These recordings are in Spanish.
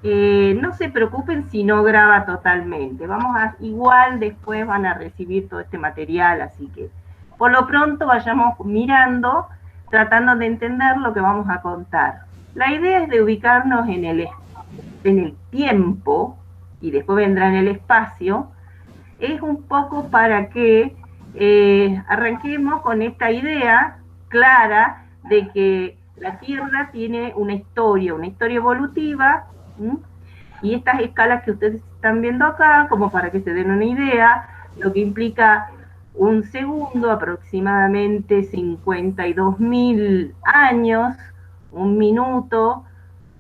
no se preocupen si no graba totalmente. Igual después van a recibir todo este material, así que por lo pronto vayamos mirando, tratando de entender lo que vamos a contar. La idea es de ubicarnos en el tiempo, y después vendrá en el espacio, es un poco para que arranquemos con esta idea clara de que la Tierra tiene una historia evolutiva, ¿m? Y estas escalas que ustedes están viendo acá, como para que se den una idea, lo que implica un segundo, aproximadamente 52.000 años, un minuto,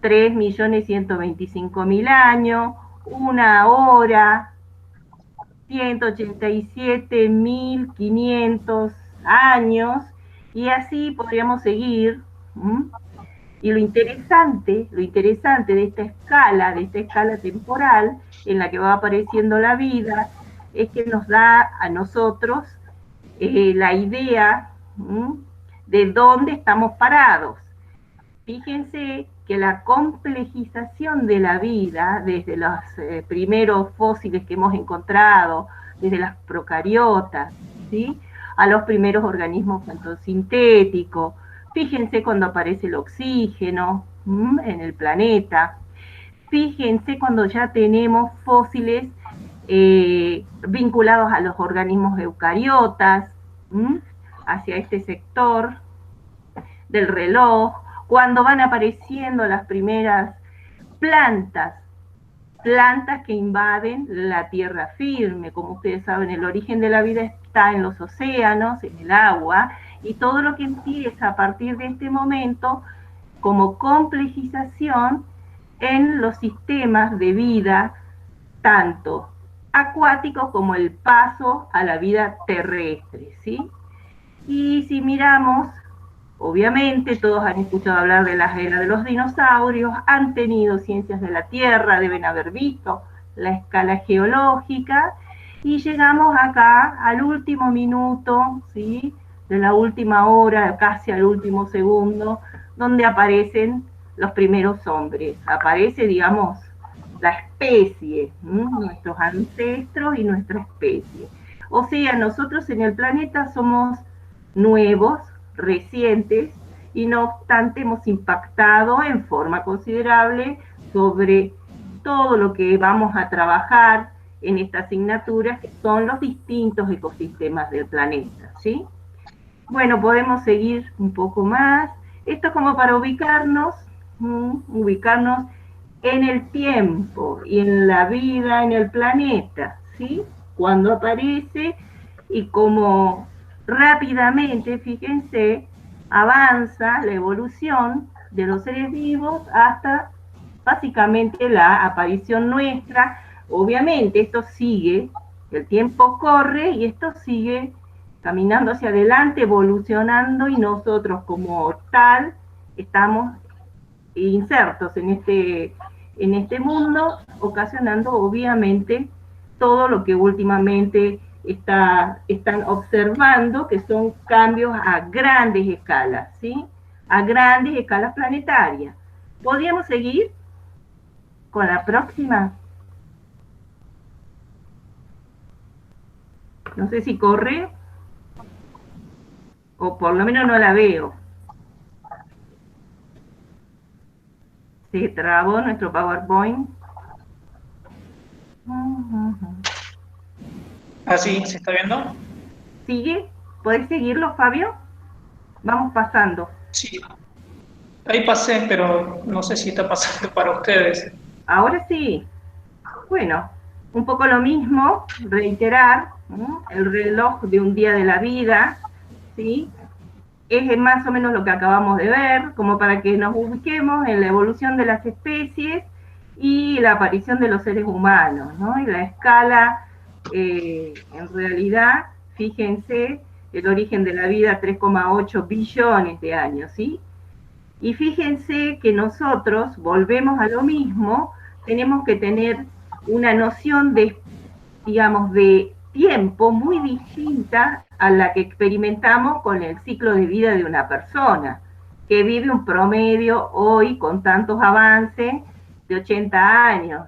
3.125.000 años, una hora, 187.500 años, y así podríamos seguir. ¿M? Y lo interesante de esta escala temporal en la que va apareciendo la vida, es que nos da a nosotros la idea, ¿m? De dónde estamos parados. Fíjense que la complejización de la vida, desde los primeros fósiles que hemos encontrado, desde las procariotas, ¿sí?, a los primeros organismos fotosintéticos, fíjense cuando aparece el oxígeno en el planeta, fíjense cuando ya tenemos fósiles vinculados a los organismos eucariotas, hacia este sector del reloj, cuando van apareciendo las primeras plantas, plantas que invaden la tierra firme. Como ustedes saben, el origen de la vida está en los océanos, en el agua, y todo lo que empieza a partir de este momento como complejización en los sistemas de vida, tanto acuáticos como el paso a la vida terrestre, ¿sí? Y si miramos, obviamente todos han escuchado hablar de la era de los dinosaurios, han tenido ciencias de la Tierra, deben haber visto la escala geológica, y llegamos acá al último minuto, ¿sí?, de la última hora, casi al último segundo, donde aparecen los primeros hombres. Aparece, digamos, la especie, nuestros ancestros y nuestra especie. O sea, nosotros en el planeta somos nuevos, recientes, y no obstante hemos impactado en forma considerable sobre todo lo que vamos a trabajar en esta asignatura, que son los distintos ecosistemas del planeta, ¿sí? Bueno, podemos seguir un poco más. Esto es como para ubicarnos en el tiempo y en la vida en el planeta, ¿sí? Cuando aparece y cómo rápidamente, fíjense, avanza la evolución de los seres vivos hasta básicamente la aparición nuestra. Obviamente esto sigue, el tiempo corre y esto sigue caminando hacia adelante, evolucionando, y nosotros como tal estamos insertos en este mundo, ocasionando obviamente todo lo que últimamente están observando, que son cambios a grandes escalas, ¿sí? A grandes escalas planetarias. ¿Podríamos seguir con la próxima? No sé si corre, o por lo menos no la veo. Se trabó nuestro PowerPoint. Ah, sí, ¿se está viendo? ¿Sigue? ¿Podés seguirlo, Fabio? Vamos pasando. Sí, ahí pasé, pero no sé si está pasando para ustedes. Ahora sí. Bueno, un poco lo mismo, reiterar, ¿no?, el reloj de un día de la vida, ¿sí? Es más o menos lo que acabamos de ver, como para que nos ubiquemos en la evolución de las especies y la aparición de los seres humanos, ¿no? Y la escala, en realidad, fíjense, el origen de la vida, 3,8 billones de años, ¿sí? Y fíjense que nosotros volvemos a lo mismo, tenemos que tener una noción de, digamos, de tiempo muy distinta a la que experimentamos con el ciclo de vida de una persona, que vive un promedio hoy con tantos avances, de 80 años.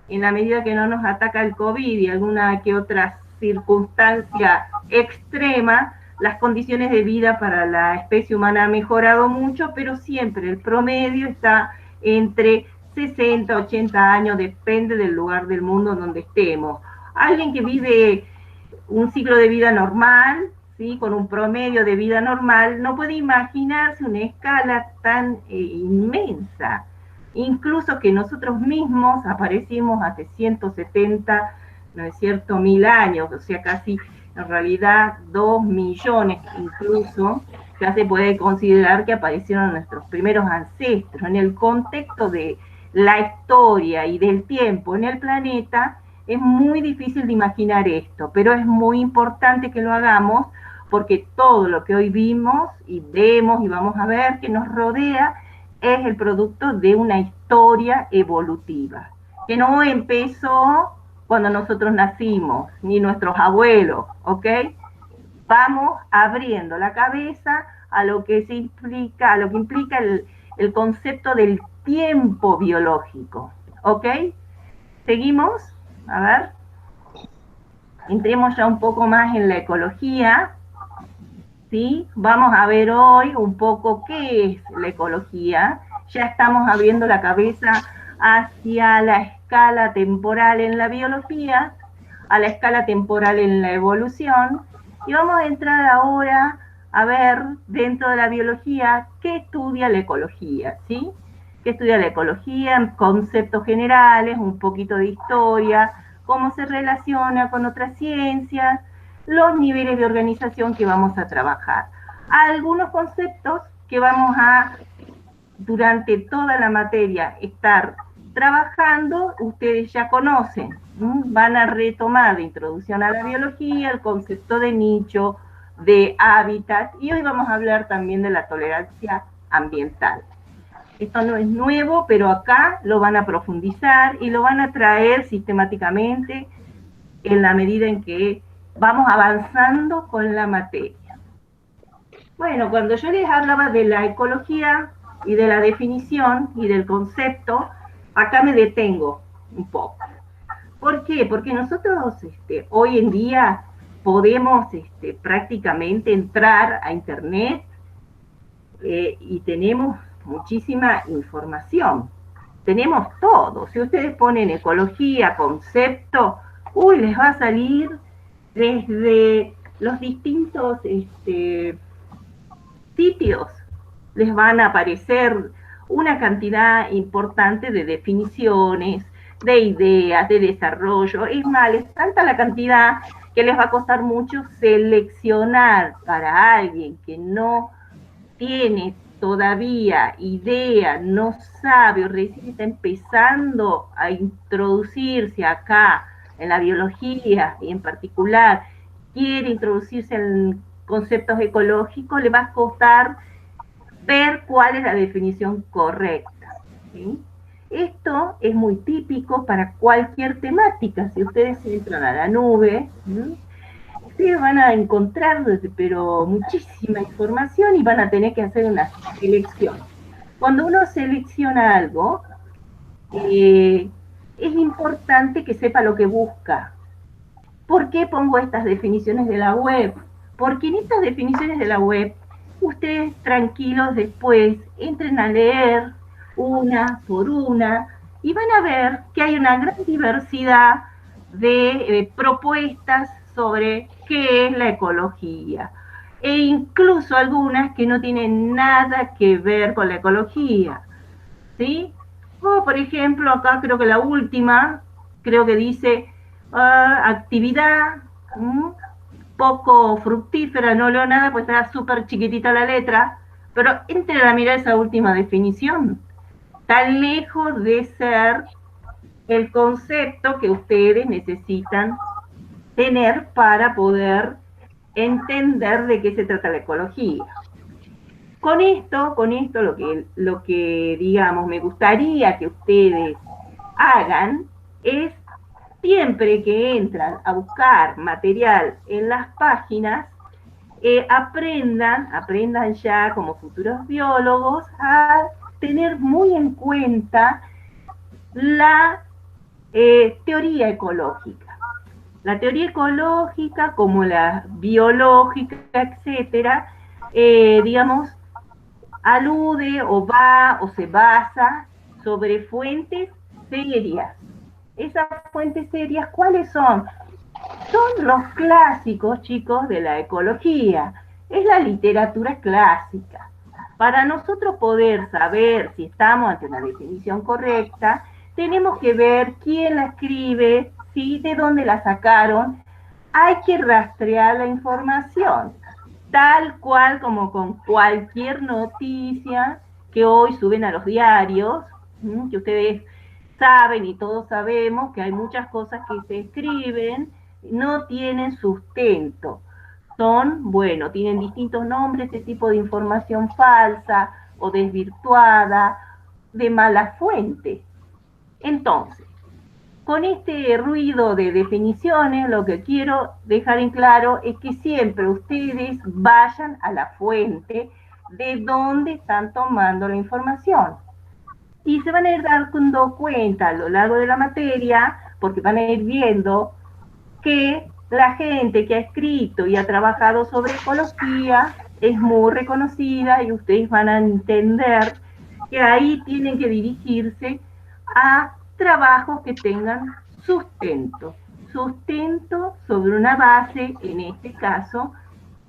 En la medida que no nos ataca el COVID y alguna que otra circunstancia extrema, las condiciones de vida para la especie humana han mejorado mucho, pero siempre el promedio está entre 60, 80 años, depende del lugar del mundo donde estemos. Alguien que vive un ciclo de vida normal, ¿sí? Con un promedio de vida normal, no puede imaginarse una escala tan inmensa. Incluso que nosotros mismos aparecimos hace 170, ¿no es cierto?, 1000 años, o sea, casi en realidad 2 millones incluso, ya se puede considerar que aparecieron nuestros primeros ancestros. En el contexto de la historia y del tiempo en el planeta, es muy difícil de imaginar esto, pero es muy importante que lo hagamos porque todo lo que hoy vimos y vemos y vamos a ver que nos rodea es el producto de una historia evolutiva, que no empezó cuando nosotros nacimos, ni nuestros abuelos, ¿ok? Vamos abriendo la cabeza a lo que se implica, a lo que implica el concepto del tiempo biológico, ¿ok? ¿Seguimos? A ver. Entremos ya un poco más en la ecología, ¿sí? Vamos a ver hoy un poco qué es la ecología. Ya estamos abriendo la cabeza hacia la escala temporal en la biología, a la escala temporal en la evolución, y vamos a entrar ahora a ver dentro de la biología qué estudia la ecología, ¿sí? ¿Qué estudia la ecología? En conceptos generales, un poquito de historia, cómo se relaciona con otras ciencias, los niveles de organización que vamos a trabajar. Algunos conceptos que vamos a, durante toda la materia, estar trabajando, ustedes ya conocen. Van a retomar de introducción a la biología el concepto de nicho, de hábitat, y hoy vamos a hablar también de la tolerancia ambiental. Esto no es nuevo, pero acá lo van a profundizar y lo van a traer sistemáticamente en la medida en que vamos avanzando con la materia. Bueno, cuando yo les hablaba de la ecología y de la definición y del concepto, acá me detengo un poco. ¿Por qué? Porque nosotros hoy en día podemos prácticamente entrar a internet y tenemos muchísima información. Tenemos todo. Si ustedes ponen ecología, concepto, uy, les va a salir desde los distintos sitios, les van a aparecer una cantidad importante de definiciones, de ideas, de desarrollo. Es más, es tanta la cantidad que les va a costar mucho seleccionar para alguien que no tiene todavía idea, no sabe o recién está empezando a introducirse acá en la biología y en particular quiere introducirse en conceptos ecológicos, le va a costar ver cuál es la definición correcta, ¿sí? Esto es muy típico para cualquier temática. Si ustedes entran a la nube, ustedes van a encontrar, pero muchísima información y van a tener que hacer una selección. Cuando uno selecciona algo, es importante que sepa lo que busca. ¿Por qué pongo estas definiciones de la web? Porque en estas definiciones de la web, ustedes tranquilos después entren a leer una por una y van a ver que hay una gran diversidad de propuestas sobre qué es la ecología, e incluso algunas que no tienen nada que ver con la ecología, ¿sí? O, por ejemplo, acá creo que la última, creo que dice actividad poco fructífera, no leo nada, pues está súper chiquitita la letra, pero entren a mirar esa última definición, tan lejos de ser el concepto que ustedes necesitan tener para poder entender de qué se trata la ecología. Con esto lo que digamos, me gustaría que ustedes hagan es, siempre que entran a buscar material en las páginas, aprendan ya como futuros biólogos a tener muy en cuenta la teoría ecológica. La teoría ecológica, como la biológica, etcétera, digamos, alude o va o se basa sobre fuentes serias. Esas fuentes serias, ¿cuáles son? Son los clásicos, chicos, de la ecología. Es la literatura clásica. Para nosotros poder saber si estamos ante una definición correcta, tenemos que ver quién la escribe, ¿sí? De dónde la sacaron. Hay que rastrear la información, tal cual como con cualquier noticia que hoy suben a los diarios, que ustedes saben y todos sabemos que hay muchas cosas que se escriben, no tienen sustento. Son, bueno, tienen distintos nombres, este tipo de información falsa o desvirtuada, de mala fuente. Entonces, con este ruido de definiciones, lo que quiero dejar en claro es que siempre ustedes vayan a la fuente de dónde están tomando la información. Y se van a ir dando cuenta a lo largo de la materia, porque van a ir viendo que la gente que ha escrito y ha trabajado sobre ecología es muy reconocida y ustedes van a entender que ahí tienen que dirigirse a trabajos que tengan sustento, sustento sobre una base, en este caso,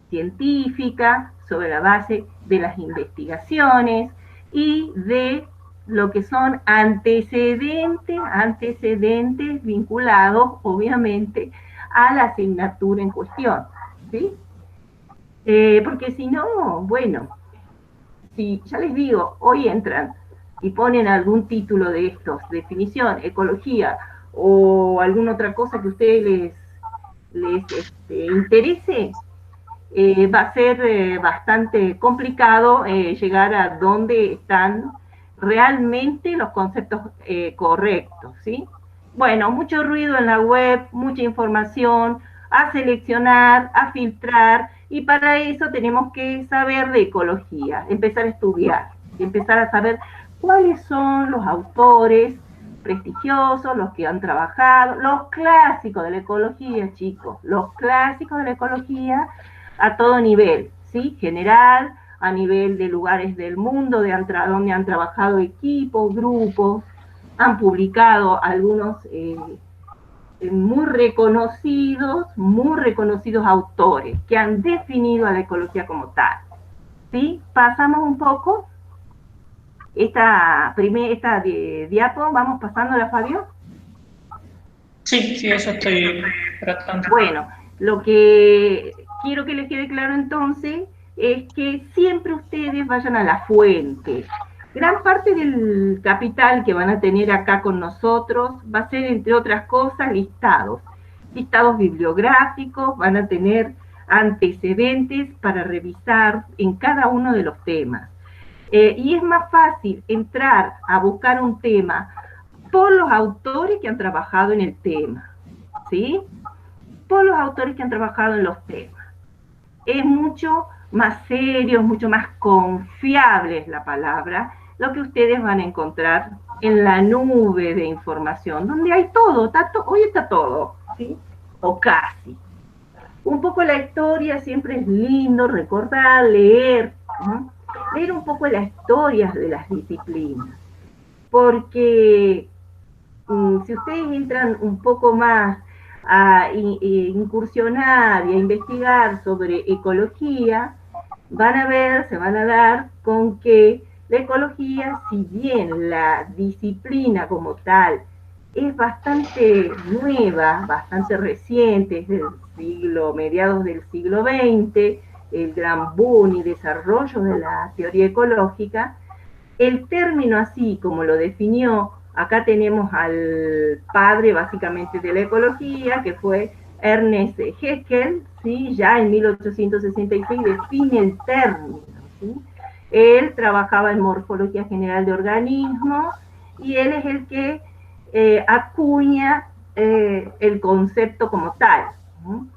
científica, sobre la base de las investigaciones y de lo que son antecedentes vinculados, obviamente, a la asignatura en cuestión, ¿sí? Porque si no, bueno, si ya les digo, hoy entran y ponen algún título de estos, definición, ecología o alguna otra cosa que a ustedes les interese, va a ser bastante complicado llegar a donde están realmente los conceptos correctos, ¿sí? Bueno, mucho ruido en la web, mucha información, a seleccionar, a filtrar, y para eso tenemos que saber de ecología, empezar a estudiar, empezar a saber cuáles son los autores prestigiosos, los que han trabajado, los clásicos de la ecología, chicos, los clásicos de la ecología, a todo nivel, ¿sí? General, a nivel de lugares del mundo donde han trabajado equipos, grupos, han publicado algunos muy reconocidos autores que han definido a la ecología como tal. ¿Sí? Pasamos un poco esta diapo, vamos pasándola, Fabio. Sí, sí, eso estoy tratando. Bueno, lo que quiero que les quede claro entonces es que siempre ustedes vayan a la fuente. Gran parte del capital que van a tener acá con nosotros va a ser, entre otras cosas, listados bibliográficos, van a tener antecedentes para revisar en cada uno de los temas. Y es más fácil entrar a buscar un tema por los autores que han trabajado en el tema, ¿sí? Por los autores que han trabajado en los temas. Es mucho más serio, mucho más confiable es la palabra, lo que ustedes van a encontrar en la nube de información, donde hay todo, hoy está todo, ¿sí? O casi. Un poco la historia siempre es lindo recordar, leer, ¿no? Leer un poco las historias de las disciplinas, porque si ustedes entran un poco más a incursionar y a investigar sobre ecología, se van a dar con que la ecología, si bien la disciplina como tal es bastante nueva, bastante reciente, es mediados del siglo XX, el gran boom y desarrollo de la teoría ecológica, el término así como lo definió, acá tenemos al padre básicamente de la ecología, que fue Ernest Haeckel, ¿sí? Ya en 1866 define el término, ¿sí? Él trabajaba en morfología general de organismos y él es el que acuña el concepto como tal, ¿no?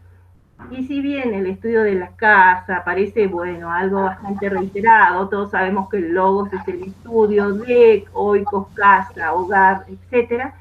Y si bien el estudio de la casa parece, bueno, algo bastante reiterado, todos sabemos que el logos es el estudio de oikos, casa, hogar, etcétera,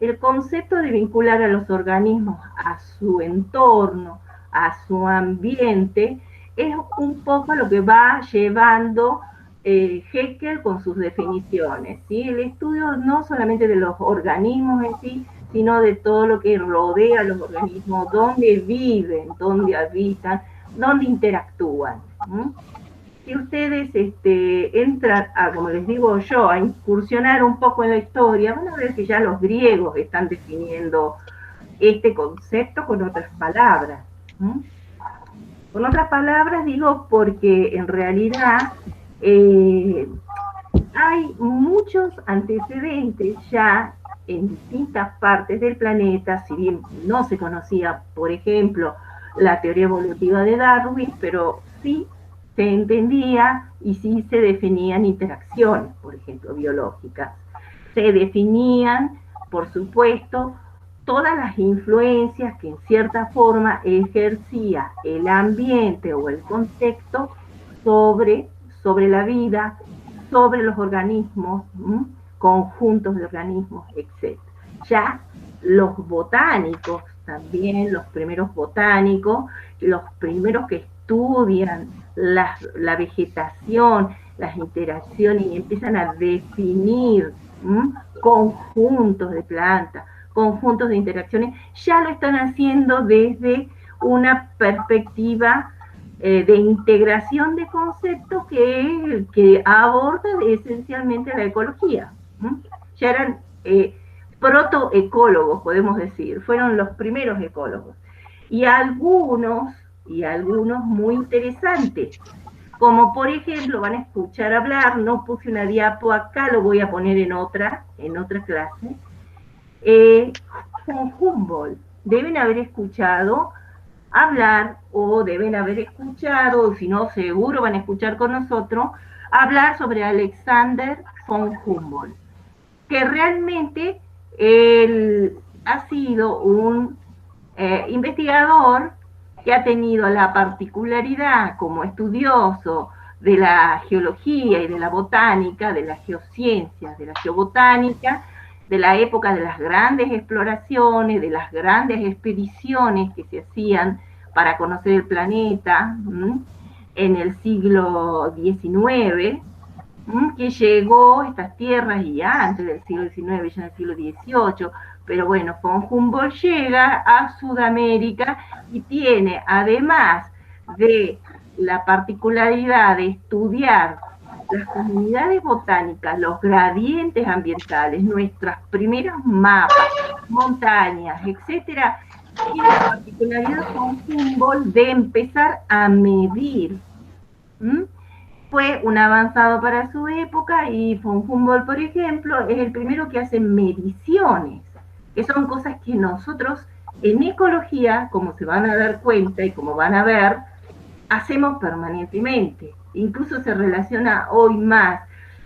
el concepto de vincular a los organismos a su entorno, a su ambiente, es un poco lo que va llevando Haeckel con sus definiciones, ¿sí? El estudio no solamente de los organismos en sí, sino de todo lo que rodea a los organismos, dónde viven, dónde habitan, dónde interactúan. ¿Mm? Si ustedes entran a, como les digo yo, a incursionar un poco en la historia, van a ver que ya los griegos están definiendo este concepto con otras palabras. ¿Mm? Con otras palabras digo porque en realidad hay muchos antecedentes ya en distintas partes del planeta, si bien no se conocía, por ejemplo, la teoría evolutiva de Darwin, pero sí se entendía y sí se definían interacciones, por ejemplo, biológicas. Se definían, por supuesto, todas las influencias que en cierta forma ejercía el ambiente o el contexto sobre la vida, sobre los organismos, conjuntos de organismos, etc. Ya los botánicos, también los primeros botánicos, los primeros que estudian la vegetación, las interacciones y empiezan a definir conjuntos de plantas, conjuntos de interacciones, ya lo están haciendo desde una perspectiva de integración de conceptos que aborda esencialmente la ecología. Ya eran protoecólogos, podemos decir, fueron los primeros ecólogos. Y algunos muy interesantes, como por ejemplo van a escuchar hablar, no puse una diapo acá, lo voy a poner en otra clase, con Humboldt. Deben haber escuchado hablar o deben haber escuchado, si no seguro van a escuchar con nosotros, hablar sobre Alexander von Humboldt, que realmente él ha sido un investigador que ha tenido la particularidad como estudioso de la geología y de la botánica, de las geociencias, de la geobotánica, de la época de las grandes exploraciones, de las grandes expediciones que se hacían para conocer el planeta en el siglo XIX, que llegó a estas tierras y antes del siglo XIX, ya en el siglo XVIII, pero bueno, von Humboldt llega a Sudamérica y tiene, además de la particularidad de estudiar las comunidades botánicas, los gradientes ambientales, nuestras primeras mapas, montañas, etcétera, tiene la particularidad von Humboldt de empezar a medir. Fue un avanzado para su época y von Humboldt, por ejemplo, es el primero que hace mediciones, que son cosas que nosotros en ecología, como se van a dar cuenta y como van a ver, hacemos permanentemente. Incluso se relaciona hoy más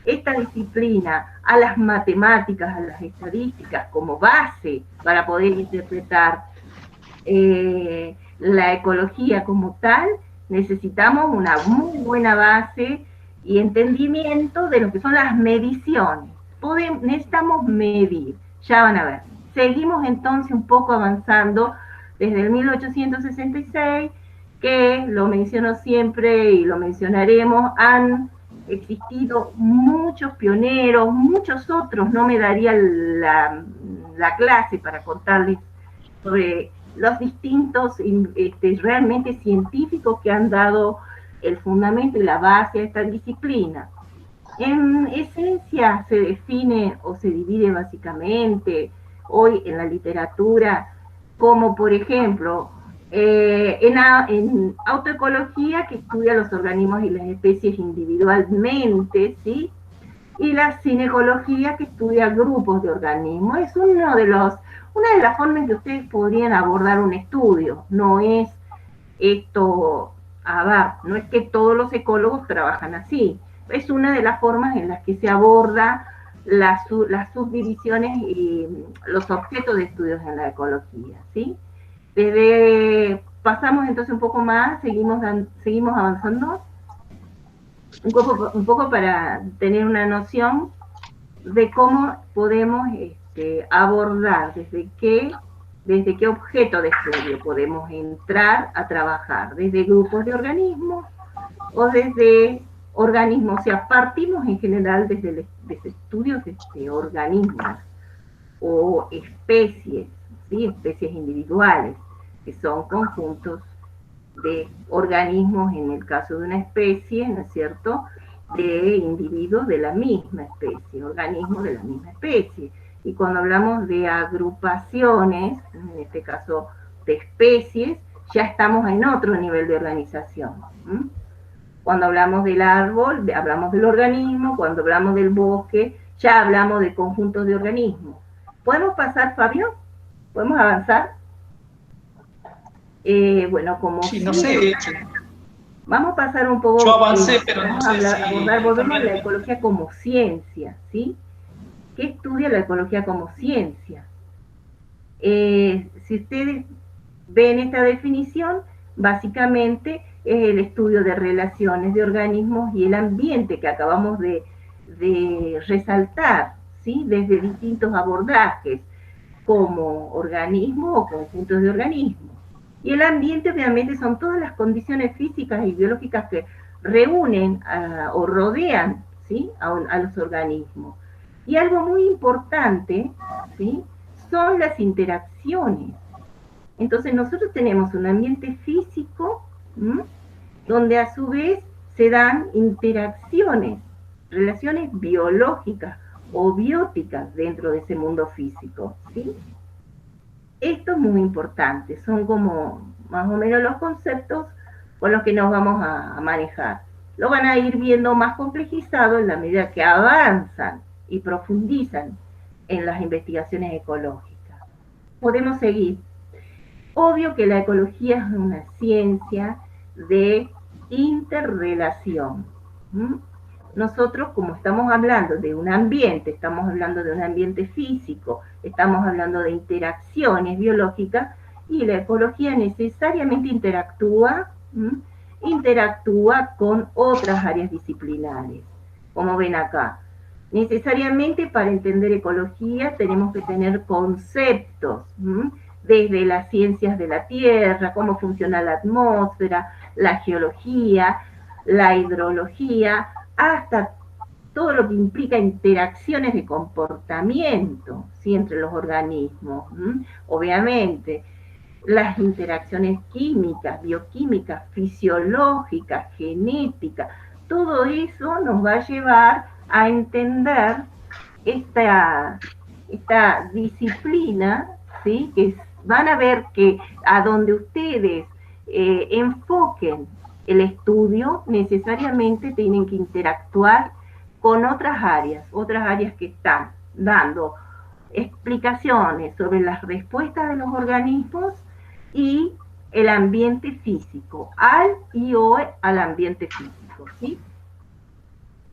esta disciplina a las matemáticas, a las estadísticas como base para poder interpretar la ecología como tal. Necesitamos una muy buena base y entendimiento de lo que son las mediciones. Necesitamos medir, ya van a ver. Seguimos entonces un poco avanzando desde el 1866, que lo menciono siempre y lo mencionaremos, han existido muchos pioneros, muchos otros, no me daría la clase para contarles sobre los distintos realmente científicos que han dado el fundamento y la base a esta disciplina. En esencia se define o se divide básicamente hoy en la literatura como, por ejemplo, en autoecología, que estudia los organismos y las especies individualmente, ¿sí? Y la cinecología, que estudia grupos de organismos. Es una de las formas en que ustedes podrían abordar un estudio. No es esto, no es que todos los ecólogos trabajan así. Es una de las formas en las que se aborda las subdivisiones y los objetos de estudios en la ecología, ¿sí? Desde pasamos entonces un poco más, seguimos avanzando, un poco para tener una noción de cómo podemos abordar, desde qué objeto de estudio podemos entrar a trabajar, desde grupos de organismos o desde organismos, o sea, partimos en general desde estudios de organismos o especies, ¿sí? Especies individuales, que son conjuntos de organismos, en el caso de una especie, ¿no es cierto?, de individuos de la misma especie, organismos de la misma especie. Y cuando hablamos de agrupaciones, en este caso de especies, ya estamos en otro nivel de organización. Cuando hablamos del árbol, hablamos del organismo; cuando hablamos del bosque, ya hablamos de conjuntos de organismos. ¿Podemos pasar, Fabio? ¿Podemos avanzar? Bueno, como sí, no sé, vamos a pasar un poco. Yo avancé, pero no sé Volvemos a la ecología como ciencia, ¿sí? ¿Qué estudia la ecología como ciencia? Si ustedes ven esta definición, básicamente es el estudio de relaciones de organismos y el ambiente que acabamos de resaltar, ¿sí? Desde distintos abordajes, como organismos o conjuntos de organismos. Y el ambiente obviamente son todas las condiciones físicas y biológicas que reúnen o rodean, ¿sí?, a los organismos. Y algo muy importante, ¿sí?, son las interacciones. Entonces nosotros tenemos un ambiente físico, donde a su vez se dan interacciones, relaciones biológicas o bióticas dentro de ese mundo físico, ¿sí? Esto es muy importante, son como más o menos los conceptos con los que nos vamos a manejar. Lo van a ir viendo más complejizado en la medida que avanzan y profundizan en las investigaciones ecológicas. Podemos seguir. Obvio que la ecología es una ciencia de interrelación. Nosotros, como estamos hablando de un ambiente, estamos hablando de un ambiente físico, estamos hablando de interacciones biológicas, y la ecología necesariamente interactúa con otras áreas disciplinares, como ven acá. Necesariamente para entender ecología tenemos que tener conceptos, desde las ciencias de la Tierra, cómo funciona la atmósfera, la geología, la hidrología, hasta todo lo que implica interacciones de comportamiento, ¿sí?, entre los organismos. Obviamente, las interacciones químicas, bioquímicas, fisiológicas, genéticas, todo eso nos va a llevar a entender esta disciplina, ¿sí?, que van a ver que a donde ustedes enfoquen el estudio, necesariamente tienen que interactuar con otras áreas que están dando explicaciones sobre las respuestas de los organismos y el ambiente físico, al ambiente físico, ¿sí?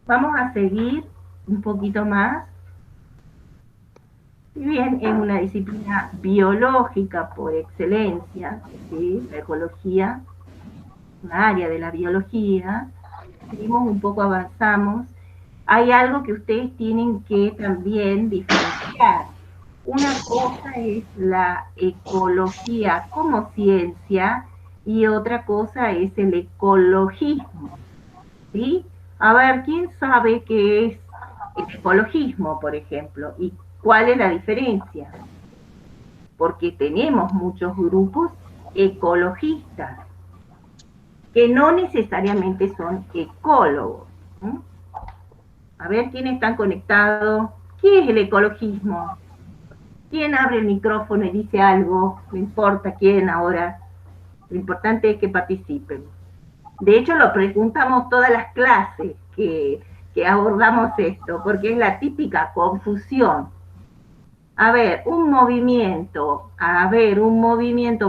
Vamos a seguir un poquito más. Si bien es una disciplina biológica por excelencia, ¿sí?, la ecología, una área de la biología, seguimos un poco, avanzamos. Hay algo que ustedes tienen que también diferenciar. Una cosa es la ecología como ciencia y otra cosa es el ecologismo, ¿sí? A ver, ¿quién sabe qué es el ecologismo, por ejemplo? ¿Y cuál es la diferencia? Porque tenemos muchos grupos ecologistas que no necesariamente son ecólogos. A ver, ¿quiénes están conectados? ¿Qué es el ecologismo? ¿Quién abre el micrófono y dice algo? No importa quién ahora. Lo importante es que participen. De hecho, lo preguntamos todas las clases que abordamos esto, porque es la típica confusión. A ver, un movimiento,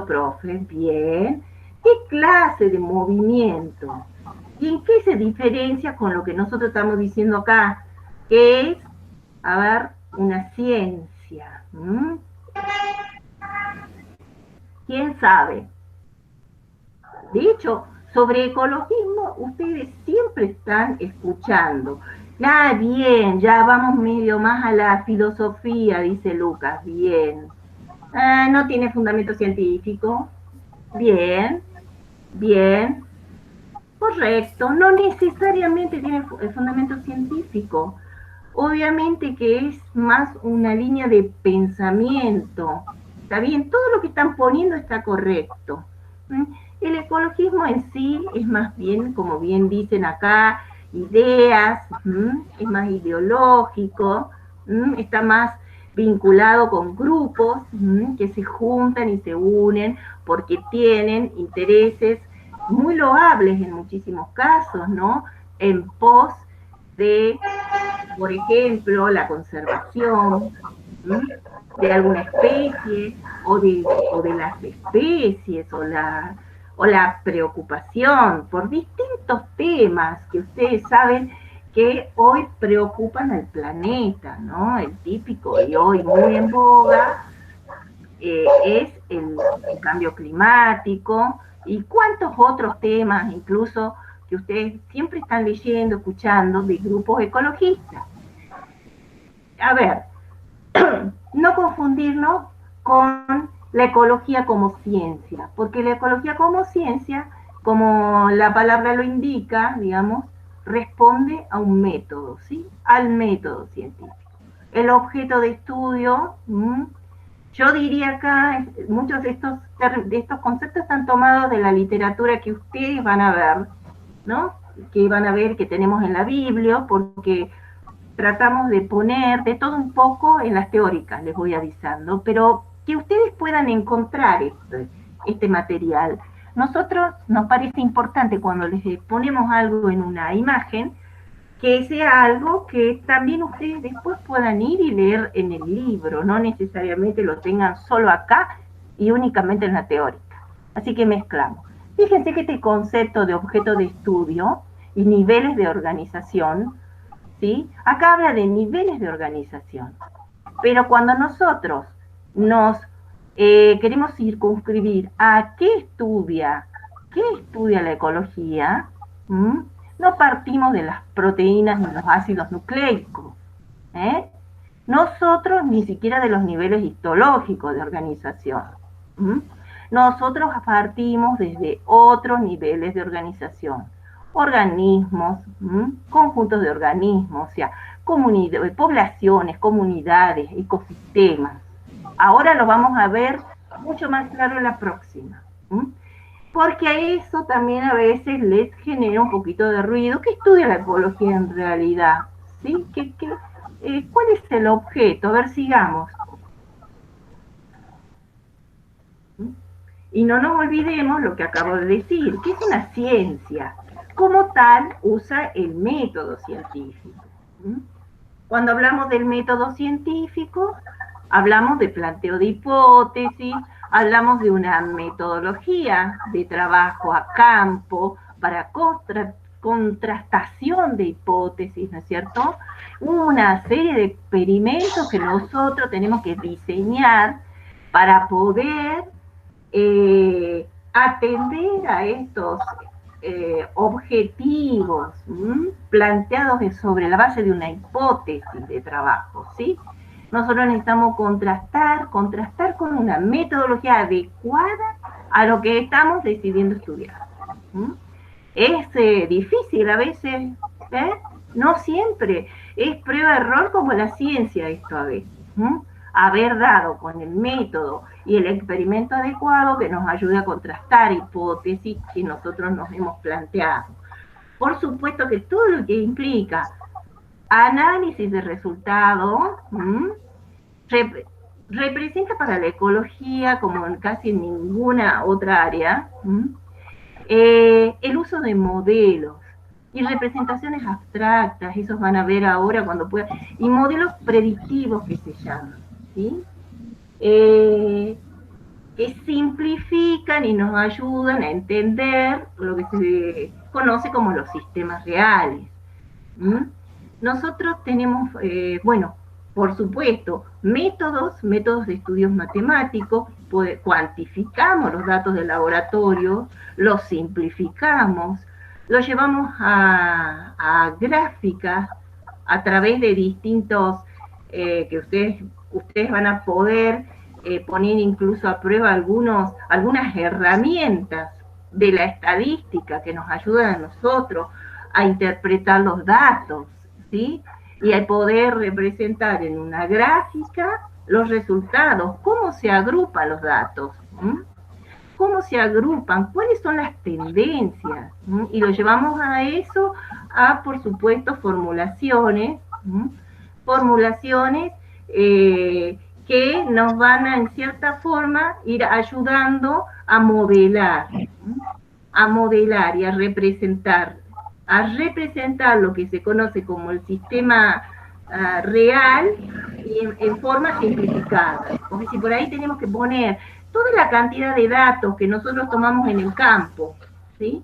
profe, bien. ¿Qué clase de movimiento? ¿Y en qué se diferencia con lo que nosotros estamos diciendo acá? Que es, a ver, una ciencia. ¿Quién sabe? De hecho, sobre ecologismo, ustedes siempre están escuchando. Ah, bien, ya vamos medio más a la filosofía, dice Lucas, bien. Ah, no tiene fundamento científico, bien, bien, correcto, no necesariamente tiene fundamento científico. Obviamente que es más una línea de pensamiento. Está bien, todo lo que están poniendo está correcto. ¿Mm? El ecologismo en sí es más bien, como bien dicen acá, ideas, es más ideológico, está más vinculado con grupos que se juntan y se unen porque tienen intereses muy loables en muchísimos casos, ¿no? En pos de, por ejemplo, la conservación de alguna especie o de las especies o la preocupación por distintos temas que ustedes saben que hoy preocupan al planeta, ¿no? El típico y hoy muy en boga es el cambio climático y cuántos otros temas, incluso que ustedes siempre están leyendo, escuchando de grupos ecologistas. A ver, no confundirnos con la ecología como ciencia, porque la ecología como ciencia, como la palabra lo indica, digamos, responde a un método, ¿sí? Al método científico. El objeto de estudio, yo diría acá, muchos de estos conceptos están tomados de la literatura que ustedes van a ver, ¿no? Que van a ver que tenemos en la Biblia, porque tratamos de poner de todo un poco en las teóricas, les voy avisando, pero que ustedes puedan encontrar este material. Nosotros nos parece importante cuando les ponemos algo en una imagen, que sea algo que también ustedes después puedan ir y leer en el libro, no necesariamente lo tengan solo acá y únicamente en la teórica. Así que mezclamos. Fíjense que este concepto de objeto de estudio y niveles de organización, ¿sí? Acá habla de niveles de organización, pero cuando nosotros nos queremos circunscribir a qué estudia la ecología, no partimos de las proteínas ni los ácidos nucleicos, ¿eh? Nosotros ni siquiera de los niveles histológicos de organización. Nosotros partimos desde otros niveles de organización, organismos, conjuntos de organismos, o sea, poblaciones, comunidades, ecosistemas. Ahora lo vamos a ver mucho más claro en la próxima. Porque a eso también a veces les genera un poquito de ruido. ¿Qué estudia la ecología en realidad? ¿Sí? ¿Cuál es el objeto? A ver, sigamos. Y no nos olvidemos lo que acabo de decir, que es una ciencia. Como tal, usa el método científico. Cuando hablamos del método científico, hablamos de planteo de hipótesis, hablamos de una metodología de trabajo a campo para contrastación de hipótesis, ¿no es cierto? Una serie de experimentos que nosotros tenemos que diseñar para poder atender a estos objetivos planteados sobre la base de una hipótesis de trabajo, ¿sí? Nosotros necesitamos contrastar con una metodología adecuada a lo que estamos decidiendo estudiar. Es difícil a veces, no siempre, es prueba-error como la ciencia esto a veces. Haber dado con el método y el experimento adecuado que nos ayude a contrastar hipótesis que nosotros nos hemos planteado. Por supuesto que todo lo que implica análisis de resultados representa para la ecología, como en casi ninguna otra área, el uso de modelos y representaciones abstractas, esos van a ver ahora cuando puedan, y modelos predictivos que se llaman, ¿sí? Que simplifican y nos ayudan a entender lo que se conoce como los sistemas reales. Nosotros tenemos, bueno, Por supuesto, métodos de estudios matemáticos, cuantificamos los datos del laboratorio, los simplificamos, los llevamos a gráficas a través de distintos, que ustedes van a poder poner incluso a prueba algunas herramientas de la estadística que nos ayudan a nosotros a interpretar los datos, ¿sí? Y al poder representar en una gráfica los resultados, cómo se agrupan los datos, cómo se agrupan, cuáles son las tendencias, y lo llevamos a eso, por supuesto, formulaciones, formulaciones que nos van a, en cierta forma, ir ayudando a modelar y a representar lo que se conoce como el sistema real y en forma simplificada. Porque si por ahí tenemos que poner toda la cantidad de datos que nosotros tomamos en el campo, ¿sí?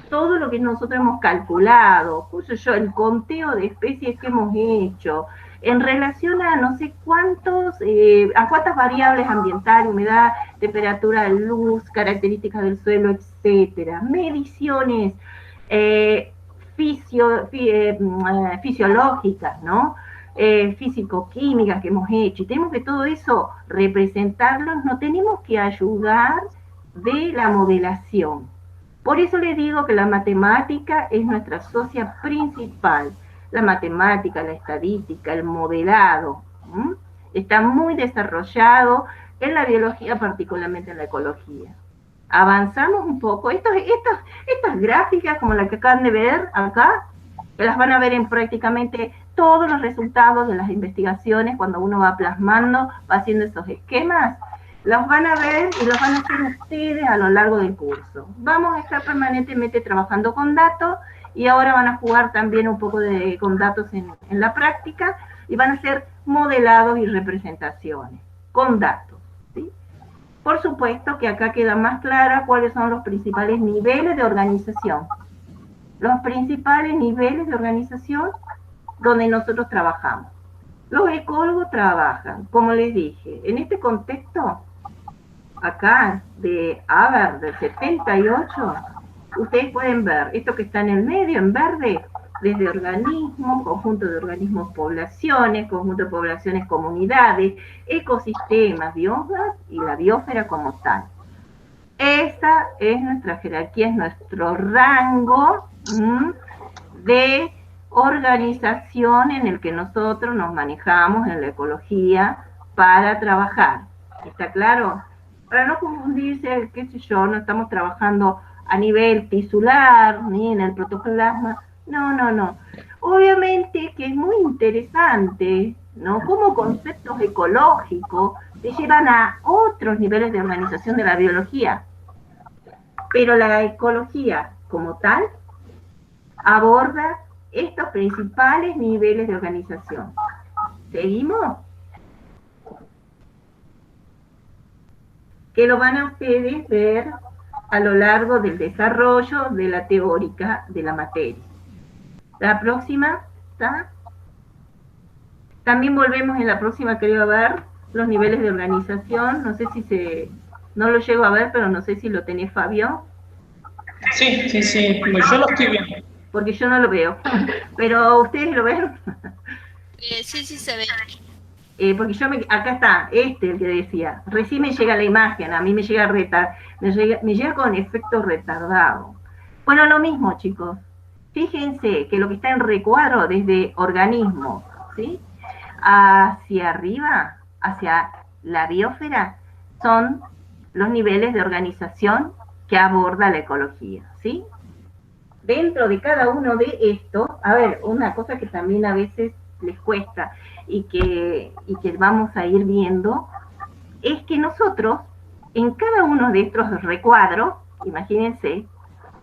Todo lo que nosotros hemos calculado, el conteo de especies que hemos hecho, en relación a no sé a cuántas variables ambientales, humedad, temperatura de luz, características del suelo, etcétera, mediciones fisiológicas, ¿no? Físico-químicas que hemos hecho, y tenemos que todo eso representarlo, nos tenemos que ayudar de la modelación. Por eso les digo que la matemática es nuestra socia principal. La matemática, la estadística, el modelado, está muy desarrollado en la biología, particularmente en la ecología. Avanzamos un poco. Estas gráficas, como la que acaban de ver acá, que las van a ver en prácticamente todos los resultados de las investigaciones, cuando uno va plasmando, va haciendo esos esquemas, los van a ver y los van a hacer ustedes a lo largo del curso. Vamos a estar permanentemente trabajando con datos, y ahora van a jugar también un poco con datos en la práctica, y van a hacer modelados y representaciones con datos, ¿sí? Por supuesto que acá queda más clara cuáles son los principales niveles de organización. Los principales niveles de organización donde nosotros trabajamos. Los ecólogos trabajan, como les dije, en este contexto, acá, del 78, ustedes pueden ver esto que está en el medio, en verde, desde organismos, conjunto de organismos, poblaciones, conjunto de poblaciones, comunidades, ecosistemas, biomas y la biosfera como tal. Esa es nuestra jerarquía, es nuestro rango de organización en el que nosotros nos manejamos en la ecología para trabajar. ¿Está claro? Para no confundirse, qué sé yo, no estamos trabajando a nivel tisular, ni en el protoplasma. No. Obviamente que es muy interesante, ¿no? Como conceptos ecológicos te llevan a otros niveles de organización de la biología. Pero la ecología, como tal, aborda estos principales niveles de organización. ¿Seguimos? Que lo van a ustedes ver a lo largo del desarrollo de la teórica de la materia. La próxima, ¿está? También volvemos en la próxima, creo, a ver los niveles de organización. No sé si no lo llego a ver, pero no sé si lo tenés, Fabio. Sí, yo lo estoy viendo. Porque yo no lo veo. Pero ¿ustedes lo ven? Sí, se ve. Porque acá está, el que decía, recién me llega la imagen, a mí me llega me llega con efecto retardado. Bueno, lo mismo, chicos. Fíjense que lo que está en recuadro desde organismos, ¿sí?, hacia arriba, hacia la biosfera, son los niveles de organización que aborda la ecología, ¿sí? Dentro de cada uno de estos, a ver, una cosa que también a veces les cuesta y que vamos a ir viendo, es que nosotros, en cada uno de estos recuadros, imagínense,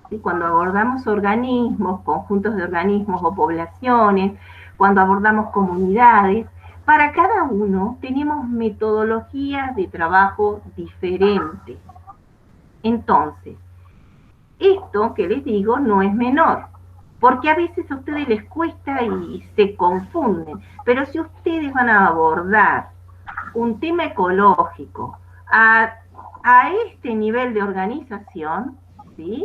¿sí?, cuando abordamos organismos, conjuntos de organismos o poblaciones, cuando abordamos comunidades, para cada uno tenemos metodologías de trabajo diferentes. Entonces, esto que les digo no es menor, porque a veces a ustedes les cuesta y se confunden, pero si ustedes van a abordar un tema ecológico a este nivel de organización, ¿sí?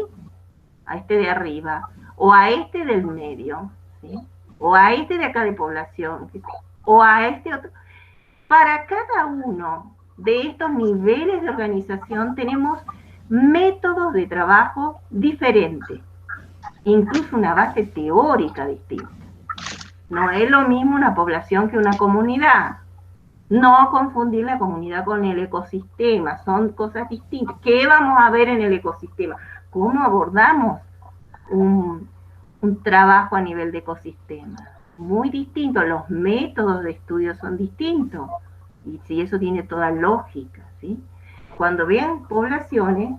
A este de arriba, o a este del medio, ¿sí? O a este de acá de población, o a este otro. Para cada uno de estos niveles de organización tenemos métodos de trabajo diferentes, incluso una base teórica distinta. No es lo mismo una población que una comunidad. No confundir la comunidad con el ecosistema, son cosas distintas. ¿Qué vamos a ver en el ecosistema? ¿Cómo abordamos un trabajo a nivel de ecosistema? Muy distinto, los métodos de estudio son distintos, y si eso tiene toda lógica, ¿sí? Cuando vean poblaciones,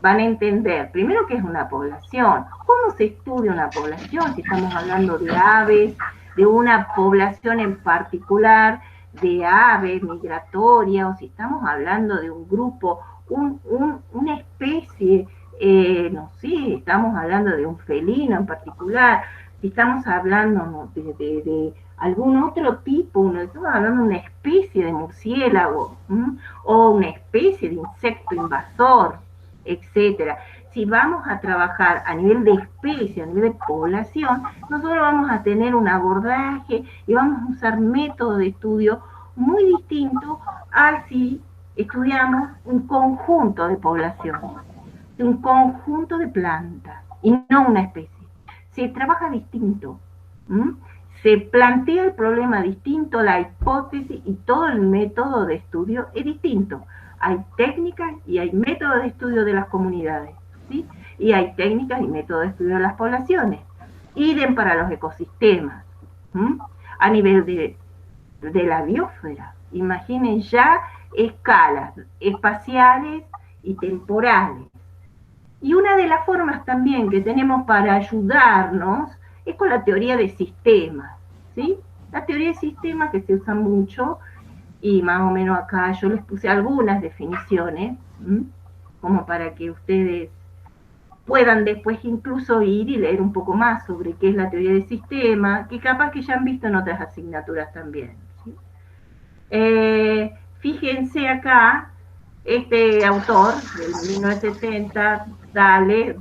van a entender, primero, qué es una población, cómo se estudia una población, si estamos hablando de aves, de una población en particular, de aves migratorias, o si estamos hablando de un grupo, una especie, no sé, estamos hablando de un felino en particular, si estamos hablando, ¿no?, de algún otro tipo, ¿no?, estamos hablando de una especie de murciélago, o una especie de insecto invasor, etcétera. Si vamos a trabajar a nivel de especie, a nivel de población, nosotros vamos a tener un abordaje y vamos a usar métodos de estudio muy distintos a si estudiamos un conjunto de población, un conjunto de plantas y no una especie. Se trabaja distinto, se plantea el problema distinto, la hipótesis y todo el método de estudio es distinto. Hay técnicas y hay métodos de estudio de las comunidades, ¿sí? Y hay técnicas y métodos de estudio de las poblaciones. Idem para los ecosistemas, a nivel de la biosfera. Imaginen ya escalas espaciales y temporales. Y una de las formas también que tenemos para ayudarnos es con la teoría de sistemas, ¿sí? La teoría de sistemas, que se usa mucho, y más o menos acá yo les puse algunas definiciones, como para que ustedes puedan después incluso ir y leer un poco más sobre qué es la teoría de sistemas, que capaz que ya han visto en otras asignaturas también, ¿sí? Fíjense acá, este autor del 1970, Dale,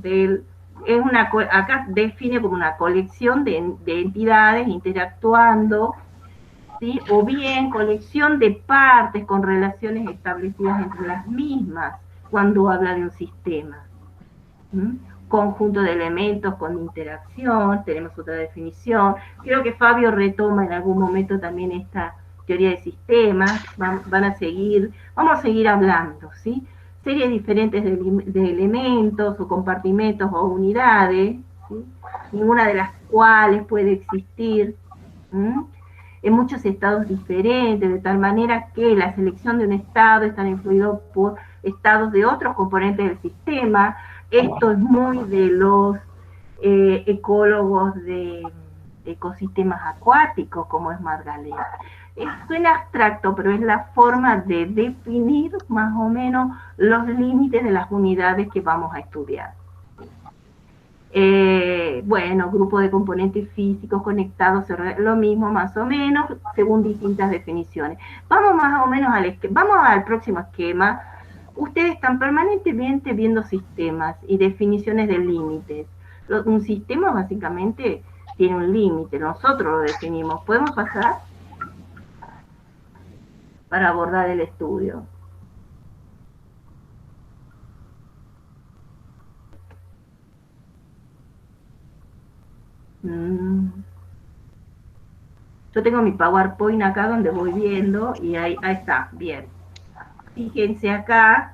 acá define como una colección de entidades interactuando, ¿sí? O bien colección de partes con relaciones establecidas entre las mismas, cuando habla de un sistema. Conjunto de elementos con interacción, tenemos otra definición. Creo que Fabio retoma en algún momento también esta teoría de sistemas. Vamos a seguir hablando, ¿sí? Series diferentes de elementos o compartimentos o unidades, ¿sí? Ninguna de las cuales puede existir en muchos estados diferentes, de tal manera que la selección de un estado está influido por estados de otros componentes del sistema. Esto es muy de los ecólogos de ecosistemas acuáticos, como es Margalef. Suena abstracto, pero es la forma de definir más o menos los límites de las unidades que vamos a estudiar. Bueno, grupo de componentes físicos conectados, lo mismo más o menos, según distintas definiciones. Vamos más o menos vamos al próximo esquema. Ustedes están permanentemente viendo sistemas y definiciones de límites. Un sistema básicamente tiene un límite, nosotros lo definimos. ¿Podemos pasar? Para abordar el estudio. Yo tengo mi PowerPoint acá donde voy viendo y ahí está, bien. Fíjense acá,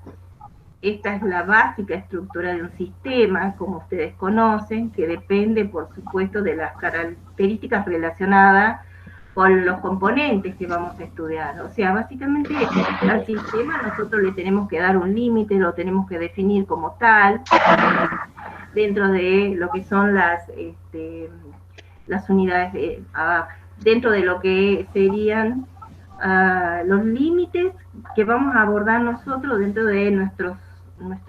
esta es la básica estructura de un sistema, como ustedes conocen, que depende, por supuesto, de las características relacionadas con los componentes que vamos a estudiar. O sea, básicamente al sistema nosotros le tenemos que dar un límite, lo tenemos que definir como tal, dentro de lo que son las unidades, dentro de lo que serían los límites que vamos a abordar nosotros dentro de nuestro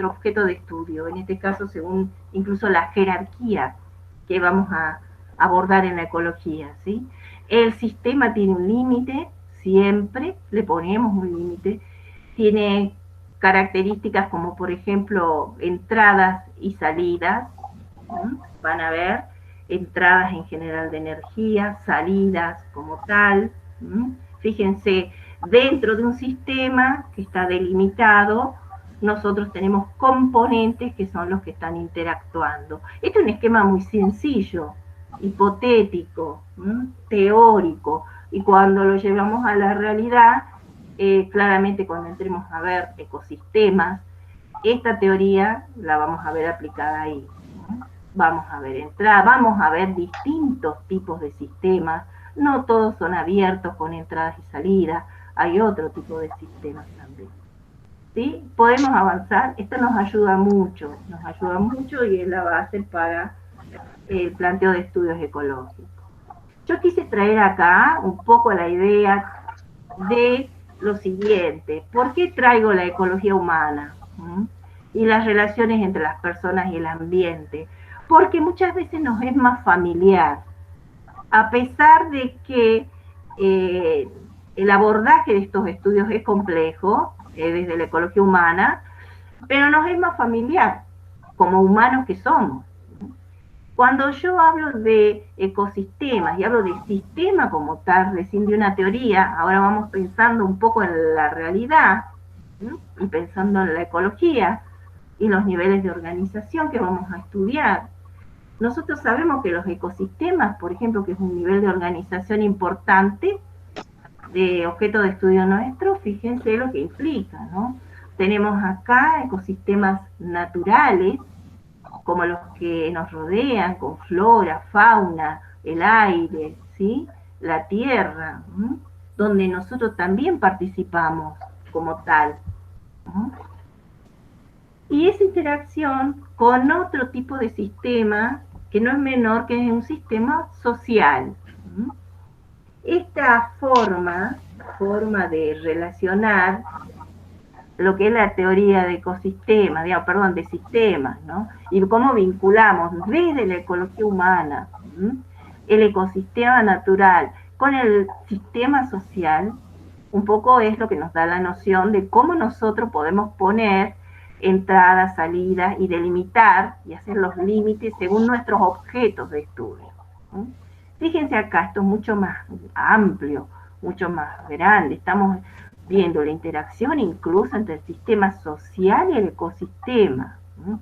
objeto de estudio, en este caso según incluso la jerarquía que vamos a abordar en la ecología, ¿sí? El sistema tiene un límite, siempre le ponemos un límite, tiene características como por ejemplo entradas y salidas, ¿sí? Van a ver entradas en general de energía, salidas como tal, ¿sí? Fíjense, dentro de un sistema que está delimitado, nosotros tenemos componentes que son los que están interactuando. Este es un esquema muy sencillo, hipotético, teórico, y cuando lo llevamos a la realidad, claramente cuando entremos a ver ecosistemas, esta teoría la vamos a ver aplicada ahí. Vamos a ver entrada, vamos a ver distintos tipos de sistemas, no todos son abiertos con entradas y salidas, hay otro tipo de sistemas también. ¿Sí? Podemos avanzar, esto nos ayuda mucho y es la base para el planteo de estudios ecológicos. Yo quise traer acá un poco la idea de lo siguiente, ¿por qué traigo la ecología humana? Y las relaciones entre las personas y el ambiente, porque muchas veces nos es más familiar, a pesar de que el abordaje de estos estudios es complejo, desde la ecología humana, pero nos es más familiar, como humanos que somos. Cuando yo hablo de ecosistemas y hablo de sistema como tal, recién de una teoría, ahora vamos pensando un poco en la realidad, ¿sí? Y pensando en la ecología y los niveles de organización que vamos a estudiar. Nosotros sabemos que los ecosistemas, por ejemplo, que es un nivel de organización importante, de objeto de estudio nuestro, fíjense lo que implica, ¿no? Tenemos acá ecosistemas naturales, como los que nos rodean, con flora, fauna, el aire, ¿sí? La tierra, ¿sí? Donde nosotros también participamos como tal, ¿sí? Y esa interacción con otro tipo de sistema, que no es menor que es un sistema social, ¿sí? Esta forma de relacionar lo que es la teoría de ecosistemas, de sistemas, ¿no? Y cómo vinculamos desde la ecología humana, el ecosistema natural con el sistema social, un poco es lo que nos da la noción de cómo nosotros podemos poner entradas, salidas y delimitar y hacer los límites según nuestros objetos de estudio. Fíjense acá, esto es mucho más amplio, mucho más grande, estamos viendo la interacción incluso entre el sistema social y el ecosistema, ¿sí?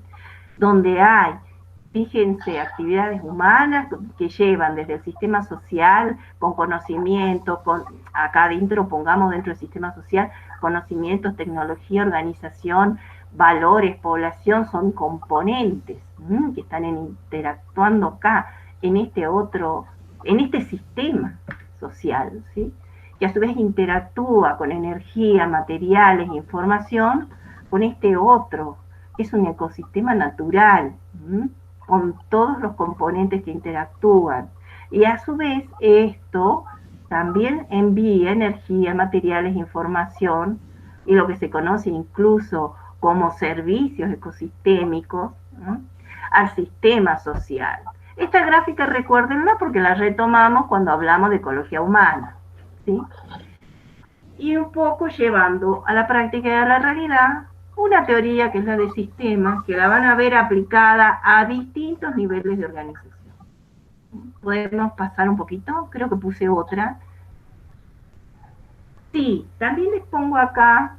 Donde hay, fíjense, actividades humanas que llevan desde el sistema social con conocimiento, acá adentro pongamos dentro del sistema social, conocimientos, tecnología, organización, valores, población, son componentes, ¿sí? Que están interactuando acá, en este sistema social, ¿sí? Que a su vez interactúa con energía, materiales, información, con este otro, que es un ecosistema natural, con todos los componentes que interactúan. Y a su vez esto también envía energía, materiales, información, y lo que se conoce incluso como servicios ecosistémicos, al sistema social. Esta gráfica recuérdenla porque la retomamos cuando hablamos de ecología humana, ¿sí? Y un poco llevando a la práctica y a la realidad una teoría que es la de sistemas, que la van a ver aplicada a distintos niveles de organización. ¿Podemos pasar un poquito? Creo que puse otra. Sí, también les pongo acá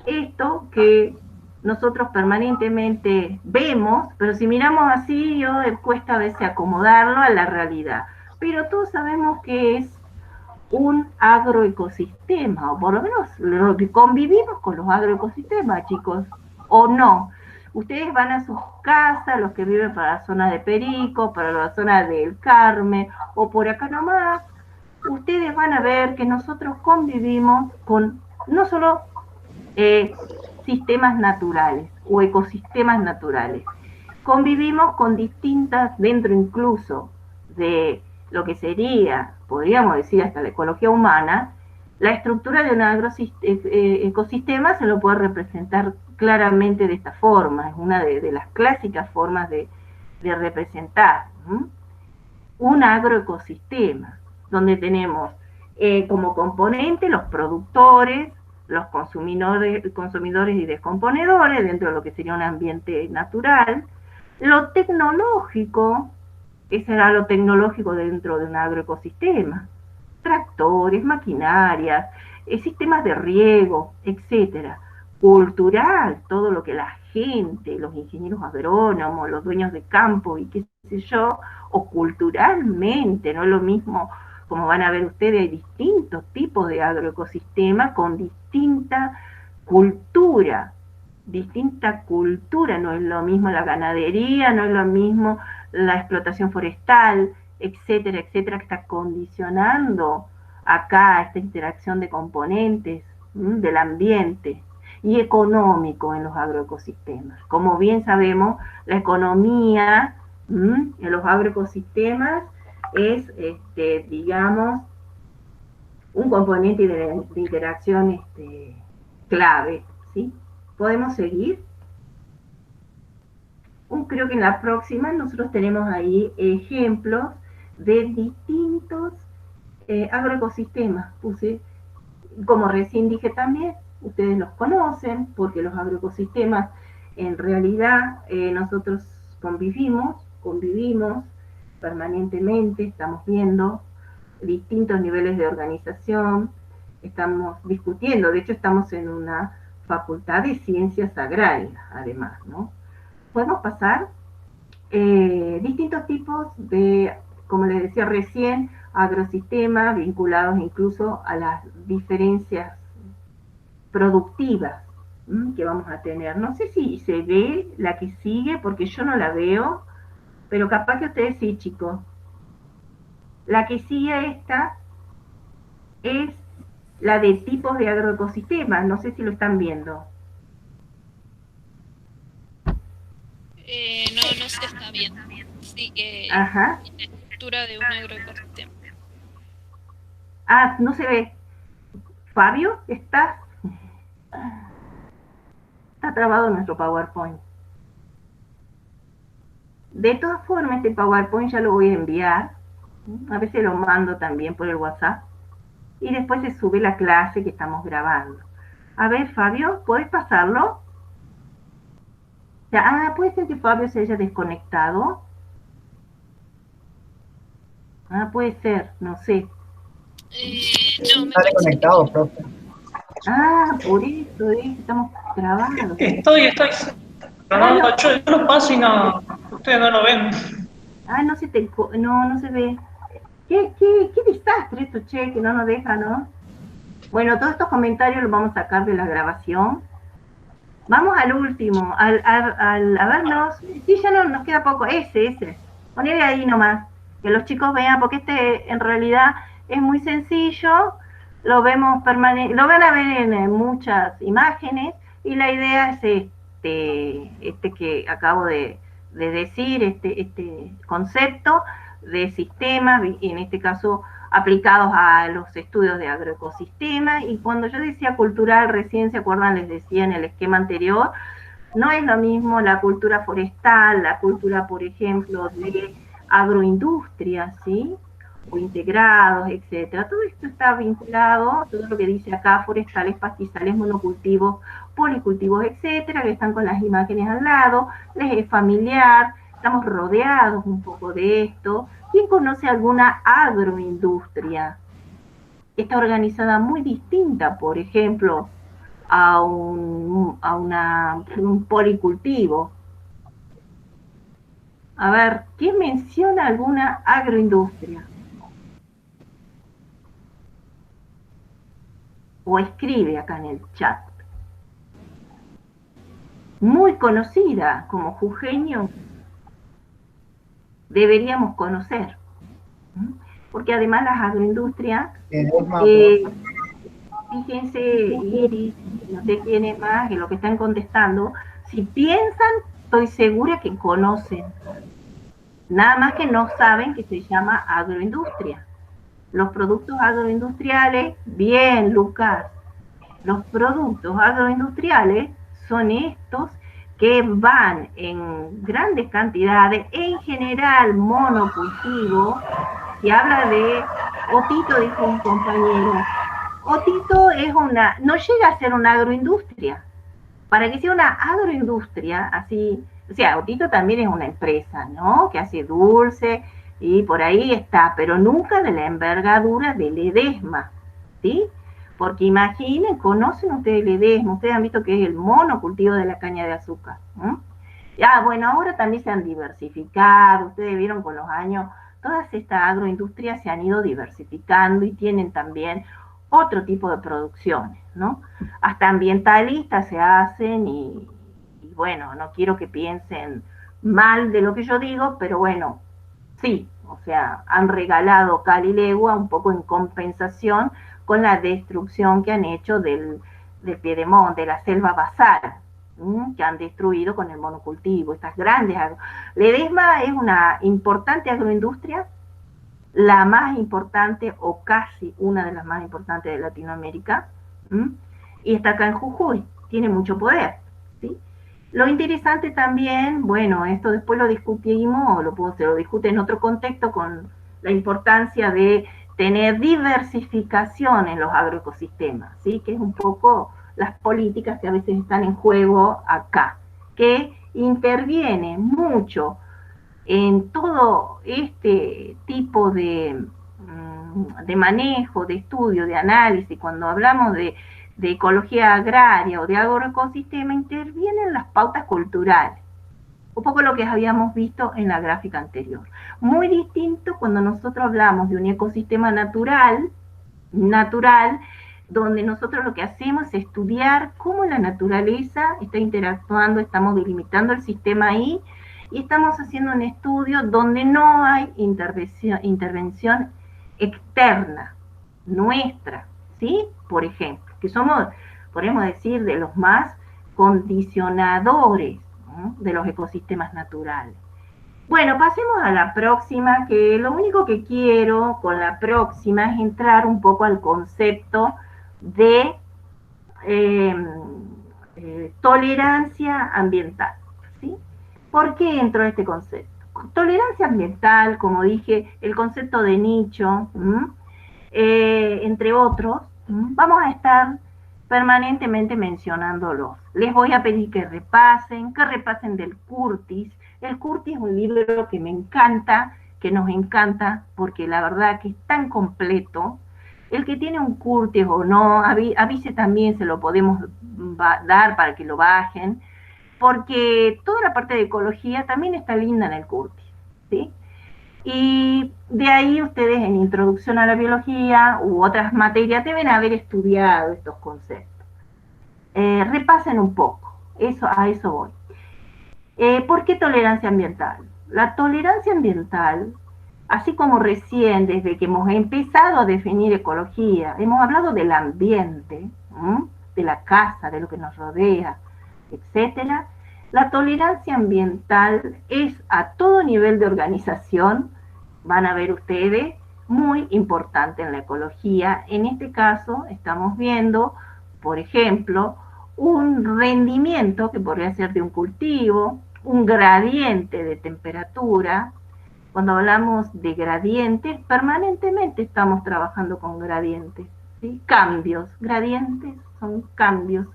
esto que nosotros permanentemente vemos, pero si miramos así, cuesta a veces acomodarlo a la realidad. Pero todos sabemos que es un agroecosistema, o por lo menos lo que convivimos con los agroecosistemas, chicos, o no. Ustedes van a sus casas, los que viven para la zona de Perico, para la zona del Carmen, o por acá nomás, ustedes van a ver que nosotros convivimos con no solo sistemas naturales o ecosistemas naturales, convivimos con distintas, dentro incluso de lo que sería, podríamos decir hasta la ecología humana, la estructura de un ecosistema se lo puede representar claramente de esta forma, es una de las clásicas formas de representar. un agroecosistema, donde tenemos como componente los productores, los consumidores y descomponedores dentro de lo que sería un ambiente natural, lo tecnológico, ¿qué será lo tecnológico dentro de un agroecosistema? Tractores, maquinarias, sistemas de riego, etcétera. Cultural, todo lo que la gente, los ingenieros agrónomos, los dueños de campo y qué sé yo, o culturalmente, no es lo mismo, como van a ver ustedes, hay distintos tipos de agroecosistemas con cultura, distinta cultura, no es lo mismo la ganadería, no es lo mismo la explotación forestal, etcétera, etcétera, que está condicionando acá esta interacción de componentes del ambiente y económico en los agroecosistemas. Como bien sabemos, la economía en los agroecosistemas es, digamos, un componente de interacción clave, ¿sí? ¿Podemos seguir? Creo que en la próxima nosotros tenemos ahí ejemplos de distintos agroecosistemas. Puse, como recién dije también, ustedes los conocen, porque los agroecosistemas en realidad nosotros convivimos permanentemente, estamos viendo distintos niveles de organización, estamos discutiendo, de hecho estamos en una facultad de ciencias agrarias, además, ¿no? Podemos pasar distintos tipos de, como les decía recién, agrosistemas vinculados incluso a las diferencias productivas que vamos a tener. No sé si se ve la que sigue, porque yo no la veo, pero capaz que ustedes sí, chicos. La que sigue esta es la de tipos de agroecosistemas, no sé si lo están viendo. No se está bien. Sí que Ajá. la estructura de un agroecosistema. Ah, no se ve. Fabio, ¿estás? Está trabado nuestro PowerPoint. De todas formas, este PowerPoint ya lo voy a enviar. A veces lo mando también por el WhatsApp. Y después se sube la clase que estamos grabando. A ver, Fabio, ¿puedes pasarlo? Ya, puede ser que Fabio se haya desconectado. Puede ser, no sé. No, me Está parece desconectado, profe. Por eso estamos grabados. Estoy. Pero no, yo lo paso y no, ustedes no lo ven. No se ve. Qué desastre esto, che, que no nos deja, ¿no? Bueno, todos estos comentarios los vamos a sacar de la grabación. Vamos al último, a vernos. Sí, ya no nos queda poco. Ese. Ponele ahí nomás, que los chicos vean, porque este en realidad es muy sencillo. Lo vemos lo van a ver en muchas imágenes, y la idea es este que acabo de decir, este concepto de sistemas, y en este caso aplicados a los estudios de agroecosistemas. Y cuando yo decía cultural, recién se acuerdan, les decía en el esquema anterior, no es lo mismo la cultura forestal, la cultura, por ejemplo, de agroindustria, ¿sí? O integrados, etcétera. Todo esto está vinculado, todo lo que dice acá, forestales, pastizales, monocultivos, policultivos, etcétera, que están con las imágenes al lado, les es familiar, estamos rodeados un poco de esto. ¿Quién conoce alguna agroindustria? Está organizada muy distinta, por ejemplo, a un policultivo. A ver, ¿quién menciona alguna agroindustria? O escribe acá en el chat. Muy conocida como jujeño, deberíamos conocer. Porque además las agroindustrias, fíjense, Iris, no sé quién es más, que lo que están contestando, si piensan, estoy segura que conocen. Nada más que no saben que se llama agroindustria. Los productos agroindustriales, bien, Lucas, los productos agroindustriales son estos que van en grandes cantidades, en general monocultivo. Si habla de Otito, dijo un compañero, Otito es no llega a ser una agroindustria. Para que sea una agroindustria, así, o sea, Otito también es una empresa, ¿no? Que hace dulce y por ahí está, pero nunca de la envergadura de Ledesma, ¿sí? Porque imaginen, conocen ustedes Ledesma, ustedes han visto que es el monocultivo de la caña de azúcar. Ya, bueno, ahora también se han diversificado, ustedes vieron con los años, todas estas agroindustrias se han ido diversificando y tienen también otro tipo de producciones, ¿no? Hasta ambientalistas se hacen y bueno, no quiero que piensen mal de lo que yo digo, pero bueno, sí, o sea, han regalado cal y legua un poco en compensación con la destrucción que han hecho del Piedemont, de la selva basal, que han destruido con el monocultivo, estas grandes. Ledesma es una importante agroindustria, la más importante o casi una de las más importantes de Latinoamérica, y está acá en Jujuy, tiene mucho poder, ¿sí? Lo interesante también, bueno, esto después lo discutimos, o se lo discute en otro contexto con la importancia de tener diversificación en los agroecosistemas, ¿sí? Que es un poco las políticas que a veces están en juego acá, que interviene mucho en todo este tipo de manejo, de estudio, de análisis. Cuando hablamos de ecología agraria o de agroecosistema, intervienen las pautas culturales. Un poco lo que habíamos visto en la gráfica anterior. Muy distinto cuando nosotros hablamos de un ecosistema natural, donde nosotros lo que hacemos es estudiar cómo la naturaleza está interactuando, estamos delimitando el sistema ahí, y estamos haciendo un estudio donde no hay intervención externa, nuestra, ¿sí? Por ejemplo, que somos, podemos decir, de los más condicionadores, ¿no?, de los ecosistemas naturales. Bueno, pasemos a la próxima, que lo único que quiero con la próxima es entrar un poco al concepto de tolerancia ambiental, ¿sí? ¿Por qué entro a este concepto? Tolerancia ambiental, como dije, el concepto de nicho, entre otros, vamos a estar permanentemente mencionándolos. Les voy a pedir que repasen del Curtis. El Curtis es un libro que me encanta, que nos encanta, porque la verdad que es tan completo. El que tiene un Curtis o no, avise también, se lo podemos dar para que lo bajen, porque toda la parte de ecología también está linda en el Curtis, ¿sí? Y de ahí ustedes en Introducción a la Biología u otras materias deben haber estudiado estos conceptos. Repasen un poco, a eso voy. ¿Por qué tolerancia ambiental? La tolerancia ambiental, así como recién, desde que hemos empezado a definir ecología, hemos hablado del ambiente, de la casa, de lo que nos rodea, etcétera. La tolerancia ambiental es a todo nivel de organización, van a ver ustedes, muy importante en la ecología. En este caso estamos viendo, por ejemplo, un rendimiento que podría ser de un cultivo, un gradiente de temperatura. Cuando hablamos de gradientes, permanentemente estamos trabajando con gradientes, ¿sí? Cambios, gradientes son cambios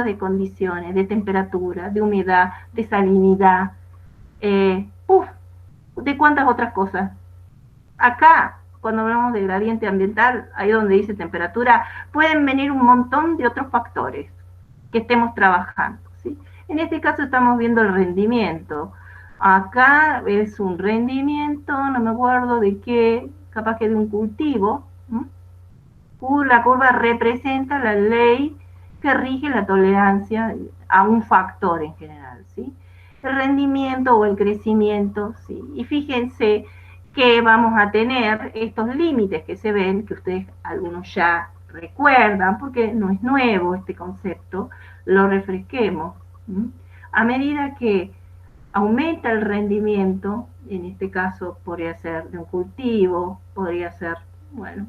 de condiciones, de temperatura, de humedad, de salinidad, de cuántas otras cosas. Acá, cuando hablamos de gradiente ambiental, ahí donde dice temperatura, pueden venir un montón de otros factores que estemos trabajando, ¿sí? En este caso estamos viendo el rendimiento. Acá es un rendimiento, no me acuerdo de qué, capaz que de un cultivo. La curva representa la ley que rige la tolerancia a un factor en general, ¿sí? El rendimiento o el crecimiento, ¿sí? Y fíjense que vamos a tener estos límites que se ven, que ustedes algunos ya recuerdan, porque no es nuevo este concepto, lo refresquemos. A medida que aumenta el rendimiento, en este caso podría ser de un cultivo, podría ser, bueno,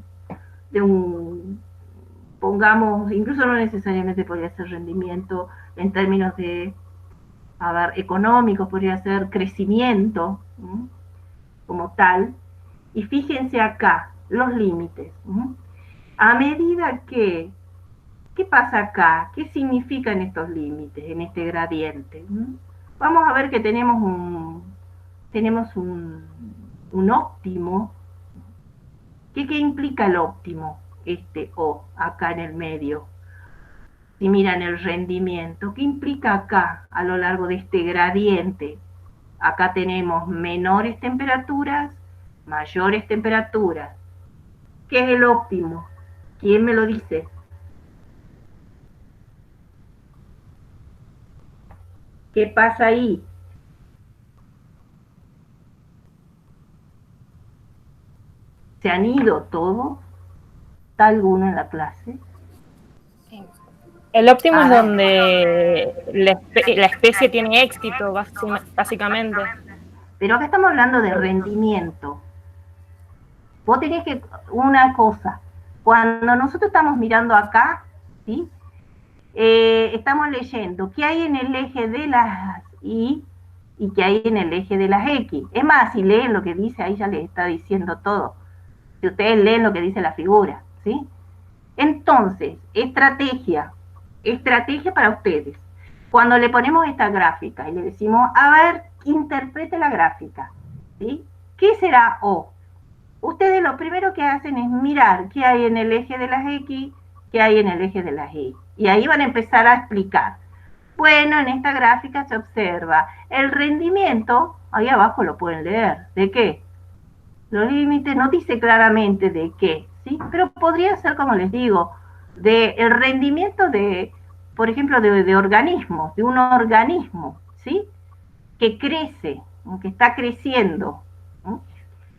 de un, pongamos, incluso no necesariamente podría ser rendimiento en términos de a ver, económico, podría ser crecimiento, como tal. Y fíjense acá, los límites. A medida que, ¿qué pasa acá? ¿Qué significan estos límites en este gradiente? Vamos a ver que tenemos un óptimo. ¿Qué implica el óptimo? Este O, acá en el medio. Si miran el rendimiento, ¿qué implica acá a lo largo de este gradiente? Acá tenemos menores temperaturas, mayores temperaturas. ¿Qué es el óptimo? ¿Quién me lo dice? ¿Qué pasa ahí? ¿Se han ido todos? ¿Está alguno en la clase? El óptimo es donde la especie tiene éxito, básicamente. Pero acá estamos hablando de rendimiento. Vos tenés que, una cosa, cuando nosotros estamos mirando acá, ¿sí? Estamos leyendo qué hay en el eje de las Y y qué hay en el eje de las X. Es más, si leen lo que dice, ahí ya les está diciendo todo. Si ustedes leen lo que dice la figura, ¿sí? Entonces, estrategia para ustedes. Cuando le ponemos esta gráfica y le decimos, a ver, interprete la gráfica, ¿sí? ¿Qué será O? Ustedes lo primero que hacen es mirar qué hay en el eje de las X, qué hay en el eje de las Y. Y ahí van a empezar a explicar. Bueno, en esta gráfica se observa el rendimiento, ahí abajo lo pueden leer, ¿de qué? Los límites no dice claramente de qué, ¿sí? Pero podría ser, como les digo, de el rendimiento de, por ejemplo, de organismos, de un organismo, ¿sí? Que crece, que está creciendo. ¿No?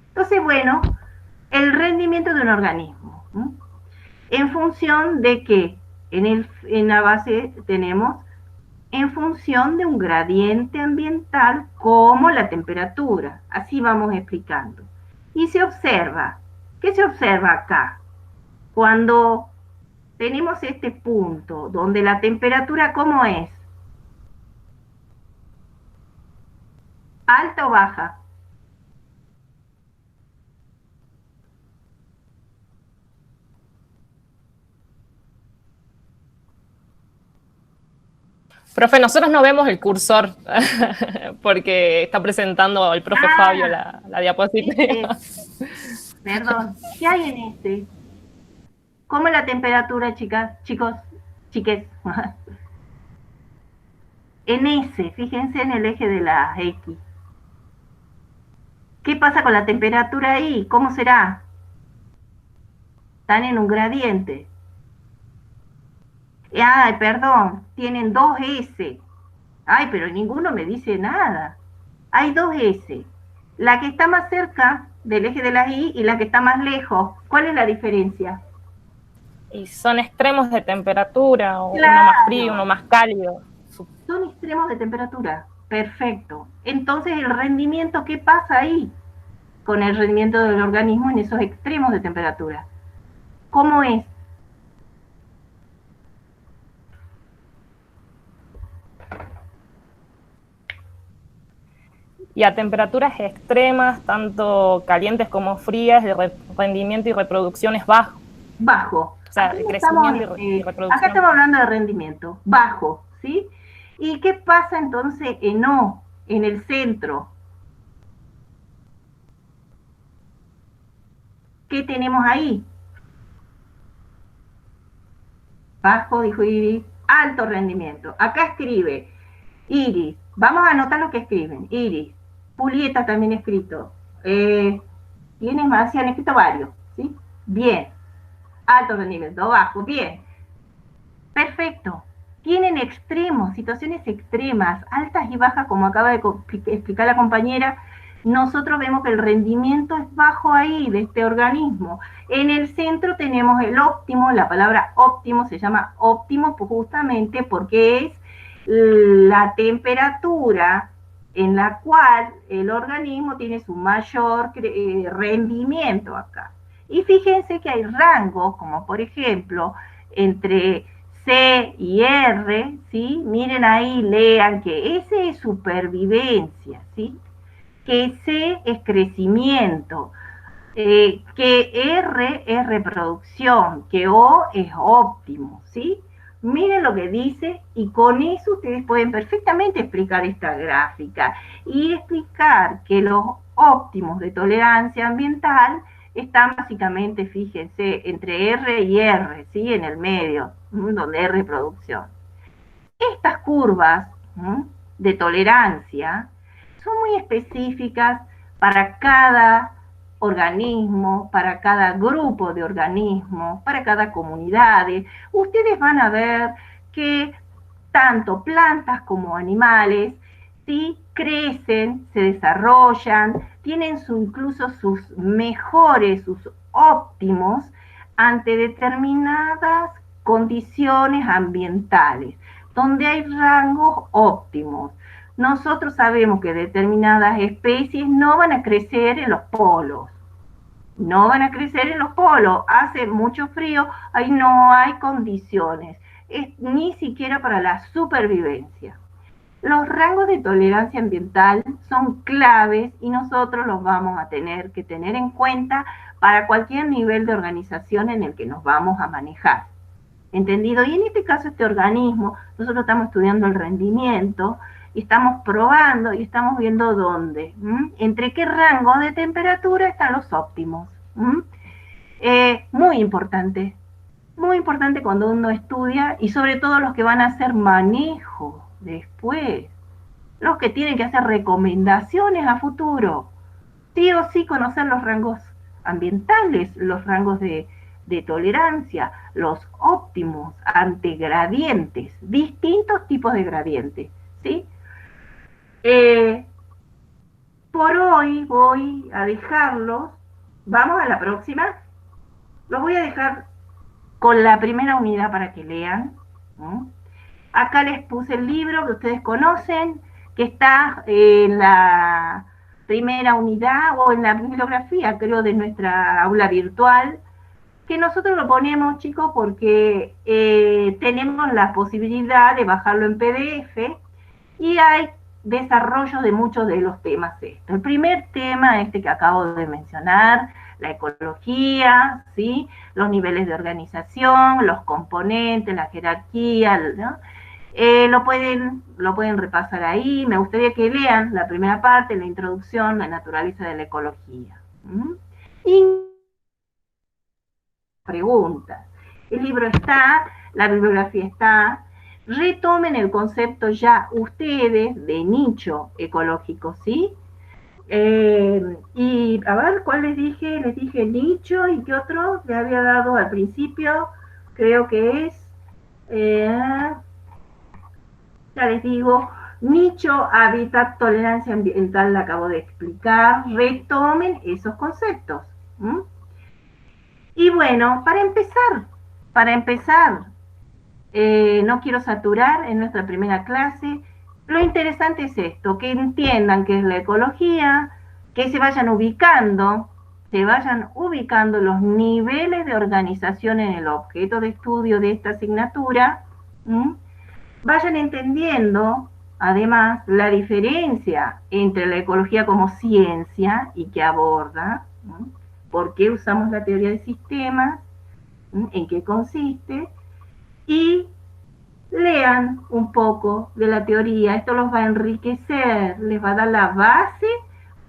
Entonces, bueno, el rendimiento de un organismo, ¿no? En función de que en la base tenemos en función de un gradiente ambiental como la temperatura. Así vamos explicando. Y se observa, ¿qué se observa acá? Cuando tenemos este punto donde la temperatura, ¿cómo es? ¿Alta o baja? Profe, nosotros no vemos el cursor porque está presentando el profe Fabio la diapositiva. Perdón, ¿qué hay en este? ¿Cómo es la temperatura, chicas, chicos, chiques? En ese, fíjense en el eje de la X. ¿Qué pasa con la temperatura ahí? ¿Cómo será? Están en un gradiente. Ay, perdón, tienen 2S. Ay, pero ninguno me dice nada. Hay 2S. La que está más cerca del eje de la Y y la que está más lejos. ¿Cuál es la diferencia? Y son extremos de temperatura, claro. Uno más frío, uno más cálido. Son extremos de temperatura. Perfecto. Entonces, el rendimiento, ¿qué pasa ahí? Con el rendimiento del organismo en esos extremos de temperatura. ¿Cómo es? Y a temperaturas extremas, tanto calientes como frías, el rendimiento y reproducción es bajo. Bajo. O sea, el crecimiento y reproducción. Acá estamos hablando de rendimiento, bajo, ¿sí? ¿Y qué pasa entonces en O, en el centro? ¿Qué tenemos ahí? Bajo, dijo Iris, alto rendimiento. Acá escribe Iris, vamos a anotar lo que escriben. Iris, Julieta también escrito. ¿Tienes más? Sí, han escrito varios, ¿sí? Bien. Alto rendimiento, bajo, bien. Perfecto. Tienen extremos, situaciones extremas, altas y bajas, como acaba de explicar la compañera. Nosotros vemos que el rendimiento es bajo ahí, de este organismo. En el centro tenemos el óptimo, la palabra óptimo se llama óptimo justamente porque es la temperatura en la cual el organismo tiene su mayor rendimiento acá. Y fíjense que hay rangos, como por ejemplo, entre C y R, ¿sí? Miren ahí, lean que S es supervivencia, ¿sí? Que C es crecimiento, que R es reproducción, que O es óptimo, ¿sí? Miren lo que dice y con eso ustedes pueden perfectamente explicar esta gráfica y explicar que los óptimos de tolerancia ambiental están básicamente, fíjense, entre R y R, ¿sí? En el medio, donde es reproducción. Estas curvas de tolerancia son muy específicas para cada organismo, para cada grupo de organismos, para cada comunidad. Ustedes van a ver que tanto plantas como animales, ¿sí? Crecen, se desarrollan, tienen incluso sus mejores, sus óptimos ante determinadas condiciones ambientales, donde hay rangos óptimos. Nosotros sabemos que determinadas especies no van a crecer en los polos, no van a crecer en los polos, hace mucho frío, ahí no hay condiciones, ni siquiera para la supervivencia. Los rangos de tolerancia ambiental son claves y nosotros los vamos a tener que tener en cuenta para cualquier nivel de organización en el que nos vamos a manejar. ¿Entendido? Y en este caso este organismo, nosotros estamos estudiando el rendimiento y estamos probando y estamos viendo dónde, entre qué rango de temperatura están los óptimos. Muy importante cuando uno estudia y sobre todo los que van a hacer manejo después, los que tienen que hacer recomendaciones a futuro, sí o sí conocer los rangos ambientales, los rangos de tolerancia, los óptimos ante gradientes, distintos tipos de gradientes, ¿sí? Por hoy voy a dejarlos, vamos a la próxima, los voy a dejar con la primera unidad para que lean. Acá les puse el libro que ustedes conocen, que está en la primera unidad o en la bibliografía, creo, de nuestra aula virtual, que nosotros lo ponemos, chicos, porque tenemos la posibilidad de bajarlo en PDF y hay desarrollo de muchos de los temas estos. El primer tema, este que acabo de mencionar, la ecología, ¿sí? Los niveles de organización, los componentes, la jerarquía, ¿no? Lo pueden repasar ahí. Me gustaría que lean la primera parte, la introducción, la naturaleza de la ecología. Y preguntas. El libro está, la bibliografía está. Retomen el concepto ya ustedes de nicho ecológico, ¿sí? Y a ver, ¿cuál les dije? Les dije nicho y qué otro le había dado al principio. Creo que es, ya les digo, nicho, hábitat, tolerancia ambiental, la acabo de explicar. Retomen esos conceptos. Y bueno, para empezar, no quiero saturar en nuestra primera clase. Lo interesante es esto, que entiendan qué es la ecología, que se vayan ubicando los niveles de organización en el objeto de estudio de esta asignatura, vayan entendiendo, además, la diferencia entre la ecología como ciencia y que aborda, por qué usamos la teoría de sistemas, en qué consiste, y lean un poco de la teoría. Esto los va a enriquecer, les va a dar la base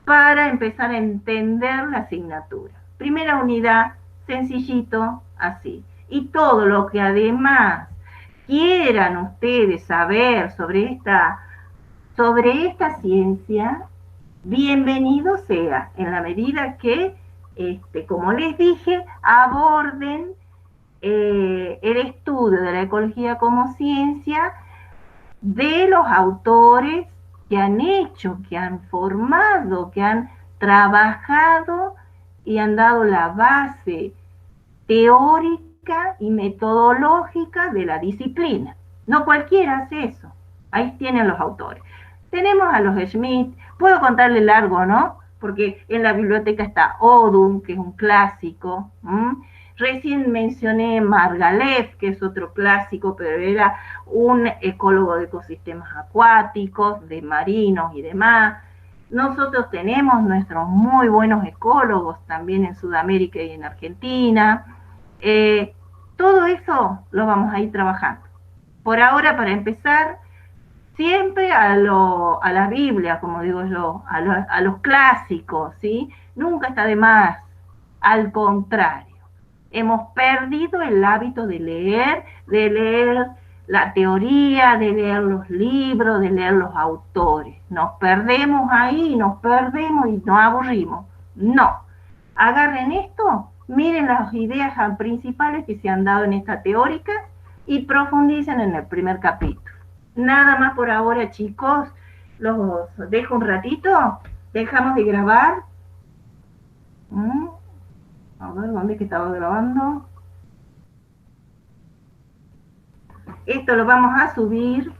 para empezar a entender la asignatura. Primera unidad, sencillito, así. Y todo lo que además quieran ustedes saber sobre esta ciencia, bienvenido sea, en la medida que, como les dije, aborden el estudio de la ecología como ciencia de los autores que han hecho, que han formado, que han trabajado y han dado la base teórica y metodológica de la disciplina. No cualquiera hace eso. Ahí tienen los autores. Tenemos a los Schmidt, puedo contarle largo, ¿no? Porque en la biblioteca está Odum, que es un clásico, Recién mencioné Margalef, que es otro clásico, pero era un ecólogo de ecosistemas acuáticos, de marinos y demás. Nosotros tenemos nuestros muy buenos ecólogos también en Sudamérica y en Argentina. Todo eso lo vamos a ir trabajando. Por ahora, para empezar, siempre a la Biblia, como digo yo, a los clásicos, ¿sí? Nunca está de más, al contrario. Hemos perdido el hábito de leer la teoría, de leer los libros, de leer los autores. Nos perdemos ahí, nos perdemos y nos aburrimos. No, agarren esto, miren las ideas principales que se han dado en esta teórica y profundicen en el primer capítulo. Nada más por ahora, chicos. Los dejo un ratito. Dejamos de grabar. A ver, ¿dónde es que estaba grabando? Esto lo vamos a subir